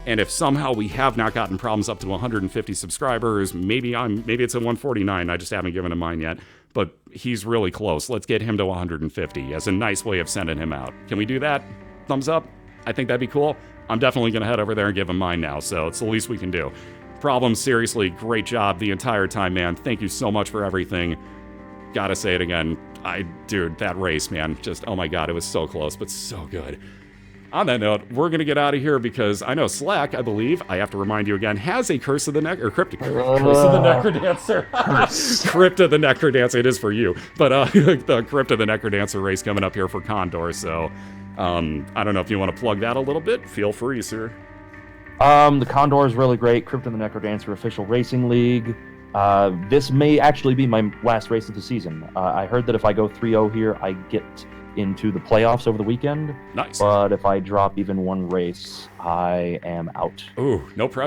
And if somehow we have not gotten Problems up to 150 subscribers, maybe it's at 149, I just haven't given him mine yet, but he's really close. Let's get him to 150 as a nice way of sending him out. Can we do that? Thumbs up? I think that'd be cool. I'm definitely going to head over there and give him mine now, so it's the least we can do. Problems, seriously, great job the entire time, man. Thank you so much for everything. Gotta say it again. Dude, that race, man, just, oh my god, it was so close, but so good. On that note, we're going to get out of here because I know Slack, I believe, I have to remind you again, has a Curse of the Curse of the Necrodancer. Crypt of the Necrodancer, it is for you. But the Crypt of the Necrodancer race coming up here for Condor, so I don't know if you want to plug that a little bit. Feel free, sir.
The Condor is really great. Crypt of the Necrodancer official racing league. This may actually be my last race of the season. I heard that if I go 3-0 here, I get into the playoffs over the weekend.
Nice.
But if I drop even one race, I am out.
Ooh, no pressure.